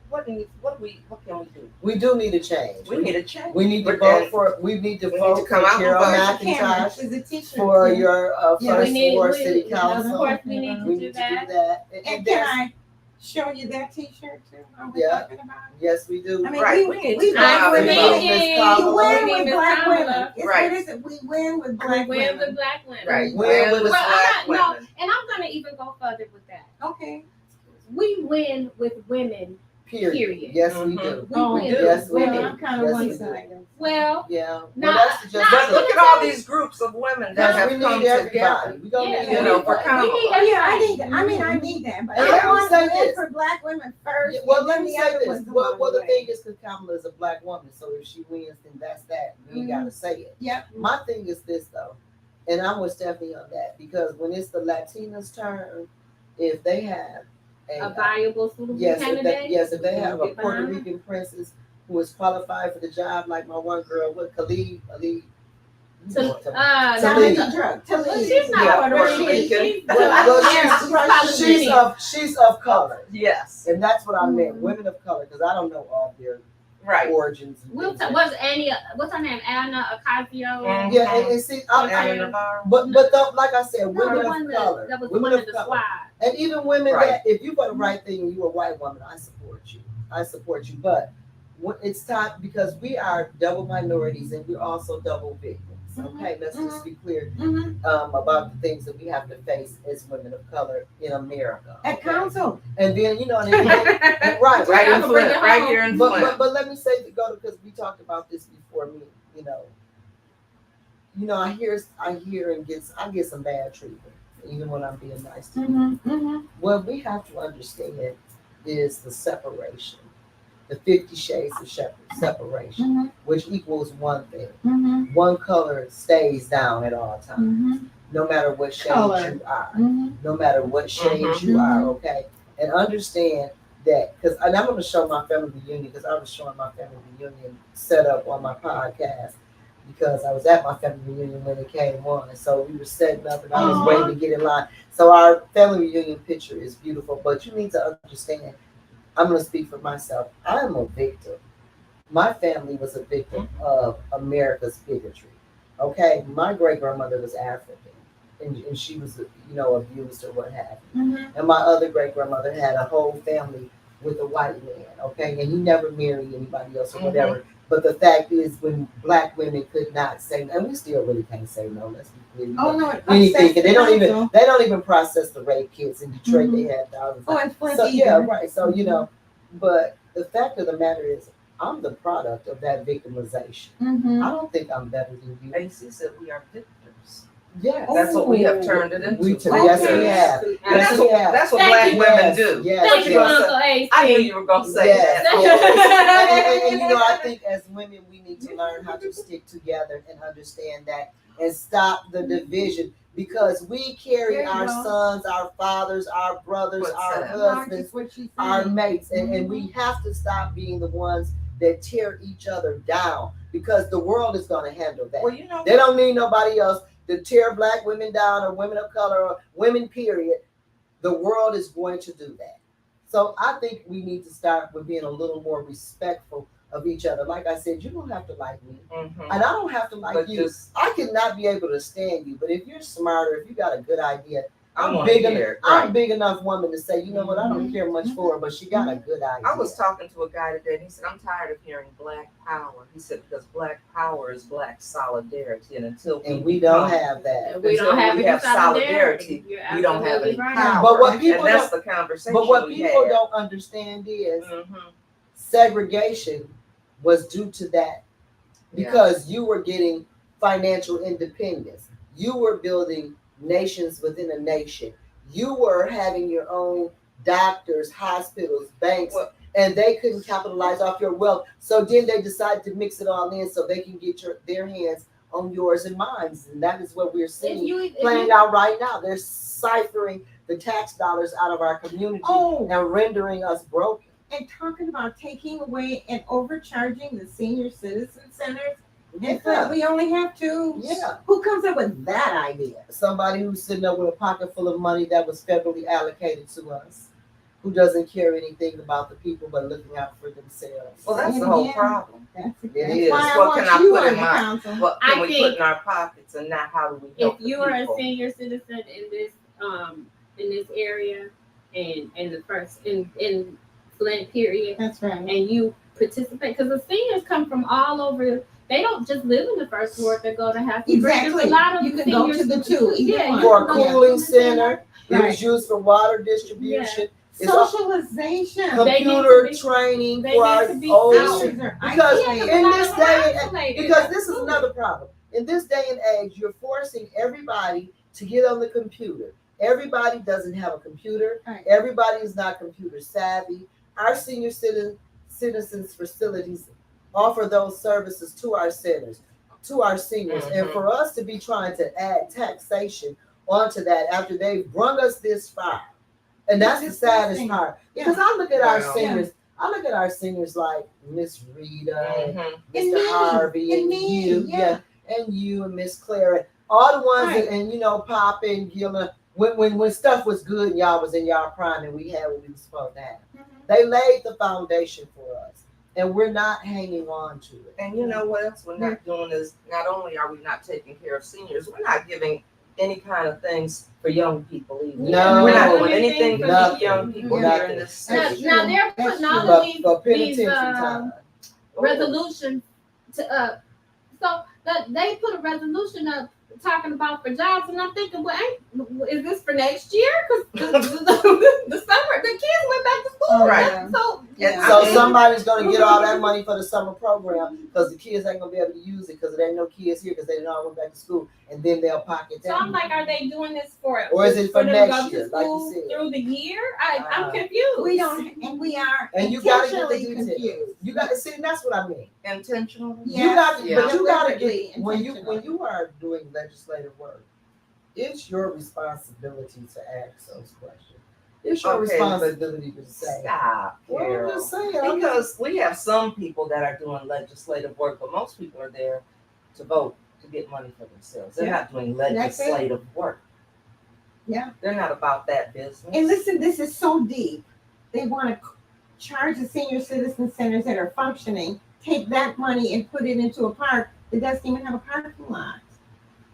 Speaker 2: what can we do?
Speaker 5: We do need a change.
Speaker 2: We need a change.
Speaker 5: We need to
Speaker 2: But
Speaker 5: vote
Speaker 2: then
Speaker 5: for. We need to
Speaker 2: we need
Speaker 5: vote
Speaker 2: to
Speaker 5: for
Speaker 2: come out and
Speaker 5: Carol
Speaker 2: vote.
Speaker 5: McIntosh
Speaker 3: Is a t-shirt
Speaker 5: for
Speaker 3: too.
Speaker 5: your
Speaker 3: Yeah,
Speaker 5: first ward city
Speaker 4: Of
Speaker 5: council.
Speaker 4: course, we need
Speaker 5: We
Speaker 4: to do
Speaker 5: need to
Speaker 4: that.
Speaker 5: do that.
Speaker 3: And
Speaker 5: And
Speaker 3: can
Speaker 5: there's-
Speaker 3: I show you that t-shirt too? Are we
Speaker 5: Yeah.
Speaker 3: talking about?
Speaker 5: Yes, we do.
Speaker 3: I mean,
Speaker 2: Right,
Speaker 3: we
Speaker 2: we need to
Speaker 3: we
Speaker 2: come out
Speaker 3: black
Speaker 2: and
Speaker 3: women.
Speaker 2: vote.
Speaker 5: Miss
Speaker 3: You
Speaker 5: Kamala.
Speaker 3: win
Speaker 4: We
Speaker 3: with
Speaker 4: need
Speaker 3: black
Speaker 4: Miss
Speaker 3: women.
Speaker 4: Kamala.
Speaker 3: It's,
Speaker 2: Right.
Speaker 3: what is it? We win with
Speaker 4: We
Speaker 3: black
Speaker 4: win
Speaker 3: women.
Speaker 4: with black women.
Speaker 2: Right.
Speaker 5: Win
Speaker 2: Win
Speaker 5: with
Speaker 2: with
Speaker 4: Well,
Speaker 2: black
Speaker 4: no,
Speaker 2: women.
Speaker 4: and I'm gonna even go further with that.
Speaker 3: Okay.
Speaker 4: We win with women. Period.
Speaker 5: Yes, we
Speaker 2: Mhm.
Speaker 5: do.
Speaker 3: Oh,
Speaker 2: We do.
Speaker 5: Yes, we
Speaker 3: well,
Speaker 5: do.
Speaker 3: I'm kind of
Speaker 5: Yes, we do.
Speaker 3: one-sided.
Speaker 4: Well,
Speaker 5: Yeah.
Speaker 4: Nah,
Speaker 5: that's just
Speaker 4: nah,
Speaker 2: But look at all these groups of women that
Speaker 5: Because
Speaker 2: have
Speaker 5: we
Speaker 2: come
Speaker 5: need everybody.
Speaker 2: together.
Speaker 5: We gonna
Speaker 4: yeah,
Speaker 5: need
Speaker 2: you know,
Speaker 5: everybody.
Speaker 2: for Kamala.
Speaker 4: we need
Speaker 3: Oh yeah, I
Speaker 4: everybody.
Speaker 3: need that. I mean, I need that, but
Speaker 5: And
Speaker 3: I
Speaker 5: let me
Speaker 3: want
Speaker 5: say
Speaker 3: to win
Speaker 5: this.
Speaker 3: for black women first.
Speaker 5: Yeah, well,
Speaker 3: and
Speaker 5: let
Speaker 3: then
Speaker 5: me
Speaker 3: the
Speaker 5: say
Speaker 3: other
Speaker 5: this.
Speaker 3: ones
Speaker 5: Well,
Speaker 3: along
Speaker 5: the
Speaker 3: way.
Speaker 5: thing is, because Kamala is a black woman, so if she wins, then that's that. We ain't gotta say it.
Speaker 3: Yep.
Speaker 5: My thing is this though, and I'm with Stephanie on that because when it's the Latinas' turn, if they have
Speaker 4: A viable, suitable
Speaker 5: yes,
Speaker 4: candidate.
Speaker 5: if they have a
Speaker 4: Get
Speaker 5: Puerto
Speaker 4: behind
Speaker 5: Rican princess who is qualified for the job, like my one girl, what Khalid, you know what I'm talking about.
Speaker 3: Tommy
Speaker 5: Talib.
Speaker 3: Drug.
Speaker 4: Well,
Speaker 3: Talib.
Speaker 4: she's not
Speaker 2: Yeah,
Speaker 4: Puerto
Speaker 2: Puerto
Speaker 4: Rican.
Speaker 2: Rican.
Speaker 4: She's
Speaker 5: Well,
Speaker 4: Palestinian.
Speaker 5: she's of color,
Speaker 2: Yes.
Speaker 5: and that's what I meant,
Speaker 3: Mhm.
Speaker 5: women of color, because I don't know all their
Speaker 2: Right.
Speaker 5: origins. And
Speaker 4: We'll
Speaker 5: things
Speaker 4: t-
Speaker 5: like
Speaker 4: what's Annie? What's her name? Anna Ocasio.
Speaker 2: Mhm.
Speaker 5: yeah, and see,
Speaker 2: Anna Navarro.
Speaker 5: but like I said,
Speaker 4: No,
Speaker 5: women
Speaker 4: the one
Speaker 5: of color,
Speaker 4: that was
Speaker 5: women
Speaker 4: one
Speaker 5: of
Speaker 4: of the
Speaker 5: color,
Speaker 4: squad.
Speaker 5: and even women
Speaker 2: Right.
Speaker 5: that if you for the right thing and you a white woman, I support you. I support you, but when it's time because we are double minorities and we're also double victims. Okay, let's just be clear
Speaker 3: Mhm.
Speaker 5: about the things that we have to face as women of color in America.
Speaker 3: At
Speaker 5: okay?
Speaker 3: council.
Speaker 5: And then and then, right,
Speaker 2: Right in
Speaker 4: I can bring
Speaker 2: Flint.
Speaker 4: it
Speaker 2: Right
Speaker 4: home.
Speaker 2: here in Flint.
Speaker 5: but let me say to go because we talked about this before me. I hear and I get some bad treatment even when I'm being nice to you. What we have to understand is the separation, the 50 shades of separation, which equals one thing. One color stays down at all times, no matter what shade
Speaker 3: Color.
Speaker 5: you are, no matter what shade
Speaker 2: Mhm.
Speaker 5: you are, okay? And understand that, and I'm going to show my family reunion because I was showing my family reunion set up on my podcast because I was at my family reunion when it came on. And so we were setting up and I was waiting to get in line. So our family reunion picture is beautiful, but you need to understand, I'm going to speak for myself. I am a victim. My family was a victim of America's bigotry. Okay, my great grandmother was African, and she was, abused or what have you. And my other great grandmother had a whole family with a white man. Okay, and he never married anybody else or whatever. But the fact is, when black women could not say, and we still really can't say no. Let's be clear.
Speaker 3: Oh no, it
Speaker 5: Anything,
Speaker 3: upsets
Speaker 5: and they
Speaker 3: the
Speaker 5: don't
Speaker 3: council.
Speaker 5: even process the rape kits in Detroit. They had thousands.
Speaker 3: Oh, and Flint
Speaker 5: So
Speaker 3: either.
Speaker 5: yeah, right. So but the fact of the matter is, I'm the product of that victimization. I don't think I'm better than you.
Speaker 2: AC said we are victims.
Speaker 5: Yes.
Speaker 2: That's what we have turned it into.
Speaker 5: Yes, we have.
Speaker 2: And
Speaker 5: Yes,
Speaker 2: that's
Speaker 5: we
Speaker 2: what
Speaker 5: have.
Speaker 2: that's what
Speaker 4: Thank
Speaker 2: black
Speaker 4: you.
Speaker 2: women
Speaker 5: Yes,
Speaker 2: do.
Speaker 5: yes,
Speaker 4: Thank you,
Speaker 5: yes.
Speaker 4: Uncle AC.
Speaker 2: I knew you were gonna say
Speaker 5: Yes.
Speaker 2: that.
Speaker 5: And I think as women, we need to learn how to stick together and understand that and stop the division because we carry
Speaker 3: There you
Speaker 5: our
Speaker 3: go.
Speaker 5: sons, our fathers, our brothers,
Speaker 2: What's
Speaker 5: our
Speaker 2: that?
Speaker 5: husbands,
Speaker 3: What she's
Speaker 5: our
Speaker 3: saying.
Speaker 5: mates, and we have to stop being the ones that tear each other down because the world is going to handle that.
Speaker 2: Well, you know,
Speaker 5: They don't need nobody else to tear black women down or women of color or women, period. The world is going to do that. So I think we need to start with being a little more respectful of each other. Like I said, you don't have to like me. And I don't have to like
Speaker 2: but
Speaker 5: you.
Speaker 2: just
Speaker 5: I cannot be able to stand you. But if you're smarter, if you got a good idea,
Speaker 2: I
Speaker 5: I'm
Speaker 2: want to
Speaker 5: big
Speaker 2: hear it.
Speaker 5: I'm
Speaker 2: Right.
Speaker 5: big enough woman to say, you know what, I don't care much for her, but she got a good idea.
Speaker 2: I was talking to a guy today, and he said, "I'm tired of hearing black power." He said because black power is black solidarity, and until
Speaker 5: And we don't
Speaker 2: become-
Speaker 5: have that.
Speaker 4: We don't
Speaker 2: Until
Speaker 4: have
Speaker 2: we
Speaker 4: any
Speaker 2: have solidarity,
Speaker 4: You're
Speaker 2: we don't have
Speaker 4: absolutely
Speaker 2: any
Speaker 4: right.
Speaker 2: power.
Speaker 5: But what people
Speaker 2: and that's the conversation.
Speaker 5: But what
Speaker 2: we
Speaker 5: people
Speaker 2: had.
Speaker 5: don't understand is
Speaker 2: Mhm.
Speaker 5: segregation was due to that because you were getting financial independence. You were building nations within a nation. You were having your own doctors, hospitals, banks, and they couldn't capitalize off your wealth. So then they decided to mix it all in so they can get their hands on yours and mine. And that is what we're seeing playing out right now. They're ciphering the tax dollars out of our community and rendering us broken.
Speaker 3: And talking about taking away and overcharging the senior citizen centers. And
Speaker 5: Yeah.
Speaker 3: we only have two.
Speaker 5: Yeah.
Speaker 3: Who comes up with that idea?
Speaker 5: Somebody who's sitting up with a pocket full of money that was federally allocated to us. who doesn't care anything about the people but looking out for themselves.
Speaker 2: Well, that's the
Speaker 3: And
Speaker 2: whole
Speaker 3: again,
Speaker 2: problem.
Speaker 3: That's
Speaker 5: is.
Speaker 3: why I
Speaker 2: What
Speaker 3: want
Speaker 2: can I
Speaker 3: you
Speaker 2: put
Speaker 3: on
Speaker 2: in
Speaker 3: the
Speaker 2: my-
Speaker 3: council.
Speaker 2: What can
Speaker 4: I
Speaker 2: we
Speaker 4: think
Speaker 2: put in our pockets, and not how do we help
Speaker 4: If
Speaker 2: the
Speaker 4: you are a
Speaker 2: people?
Speaker 4: senior citizen in this area and the first in Flint period,
Speaker 3: That's right.
Speaker 4: and you participate, because the seniors come from all over. They don't just live in the first ward. They go to half.
Speaker 3: Exactly.
Speaker 4: There's a lot of
Speaker 3: You can go
Speaker 4: seniors
Speaker 3: to the two, either
Speaker 4: Yeah,
Speaker 3: one.
Speaker 4: you
Speaker 5: For a
Speaker 4: can go to
Speaker 5: cooling
Speaker 4: the
Speaker 5: center, it
Speaker 3: Right.
Speaker 5: was used for water distribution. It's all
Speaker 3: Socialization.
Speaker 4: They need to
Speaker 5: computer
Speaker 4: be-
Speaker 5: training
Speaker 4: they
Speaker 5: for
Speaker 4: need
Speaker 5: our
Speaker 4: to be
Speaker 5: old
Speaker 4: out.
Speaker 5: people.
Speaker 3: Because
Speaker 5: Because
Speaker 4: Yeah,
Speaker 5: in
Speaker 4: a lot
Speaker 5: this
Speaker 4: of them
Speaker 5: day
Speaker 4: are
Speaker 5: and
Speaker 4: isolated.
Speaker 5: because this is
Speaker 4: Absolutely.
Speaker 5: another problem. In this day and age, you're forcing everybody to get on the computer. Everybody doesn't have a computer.
Speaker 3: Right.
Speaker 5: Everybody is not computer savvy. Our senior citizens facilities offer those services to our centers, to our seniors. And
Speaker 2: Mhm.
Speaker 5: for us to be trying to add taxation onto that after they've brung us this far, and that's the
Speaker 3: It's
Speaker 5: saddest
Speaker 3: disgusting.
Speaker 5: part.
Speaker 3: Yeah.
Speaker 5: Because I look at our
Speaker 2: Wow.
Speaker 5: seniors, I look at our seniors like Miss Rita, and
Speaker 2: Mhm.
Speaker 3: And
Speaker 5: Mr.
Speaker 3: me,
Speaker 5: Harvey,
Speaker 3: and
Speaker 5: and
Speaker 3: me,
Speaker 5: you,
Speaker 3: yeah.
Speaker 5: and you and Miss Clara, all the ones
Speaker 3: Right.
Speaker 5: that, and you know, Pop and Gilla, when stuff was good and y'all was in y'all prime and we had what we were supposed to have. They laid the foundation for us, and we're not hanging on to it.
Speaker 2: And you know what else we're not doing is, not only are we not taking care of seniors, we're not giving any kind of things for young people either.
Speaker 5: No.
Speaker 2: We're not doing anything for
Speaker 5: Nothing.
Speaker 2: these young people
Speaker 3: Yeah.
Speaker 2: here in this
Speaker 4: Now,
Speaker 2: city.
Speaker 4: now they're
Speaker 3: That's
Speaker 4: putting all
Speaker 3: true.
Speaker 4: of these,
Speaker 5: For
Speaker 4: these
Speaker 5: penitentiary time.
Speaker 4: resolutions to up. So that they put a resolution up talking about for jobs, and I'm thinking, well, is this for next year? Because the summer, the kids went back to school,
Speaker 2: Right.
Speaker 4: So
Speaker 2: Yeah.
Speaker 5: So somebody's gonna get all that money for the summer program because the kids ain't gonna be able to use it because there ain't no kids here because they didn't all went back to school, and then they'll pocket
Speaker 4: So
Speaker 5: that.
Speaker 4: I'm like, are they doing this for?
Speaker 5: Or is it for
Speaker 4: them to
Speaker 5: next
Speaker 4: go to
Speaker 5: year, like you
Speaker 4: school
Speaker 5: said?
Speaker 4: through the year? I'm
Speaker 5: Uh,
Speaker 4: confused.
Speaker 3: We don't, and we are
Speaker 5: And you gotta get the
Speaker 3: intentionally
Speaker 5: details.
Speaker 3: confused.
Speaker 5: You got to see, and that's what I mean.
Speaker 2: Intentional.
Speaker 3: Yeah.
Speaker 5: You got,
Speaker 2: Yeah.
Speaker 5: but you got to
Speaker 3: Deliberately
Speaker 5: get when
Speaker 3: intentional.
Speaker 5: you are doing legislative work, it's your responsibility to ask those questions. It's your
Speaker 2: Okay, but
Speaker 5: responsibility to say.
Speaker 2: Stop,
Speaker 5: Well, I'm
Speaker 2: Carol.
Speaker 5: just saying. I'm just-
Speaker 2: Because we have some people that are doing legislative work, but most people are there to vote, to get money for themselves. They're
Speaker 3: Yeah.
Speaker 2: not doing
Speaker 3: That's it.
Speaker 2: legislative work.
Speaker 3: Yeah.
Speaker 2: They're not about that business.
Speaker 3: And listen, this is so deep. They want to charge the senior citizen centers that are functioning, take that money and put it into a park that doesn't even have a parking lot.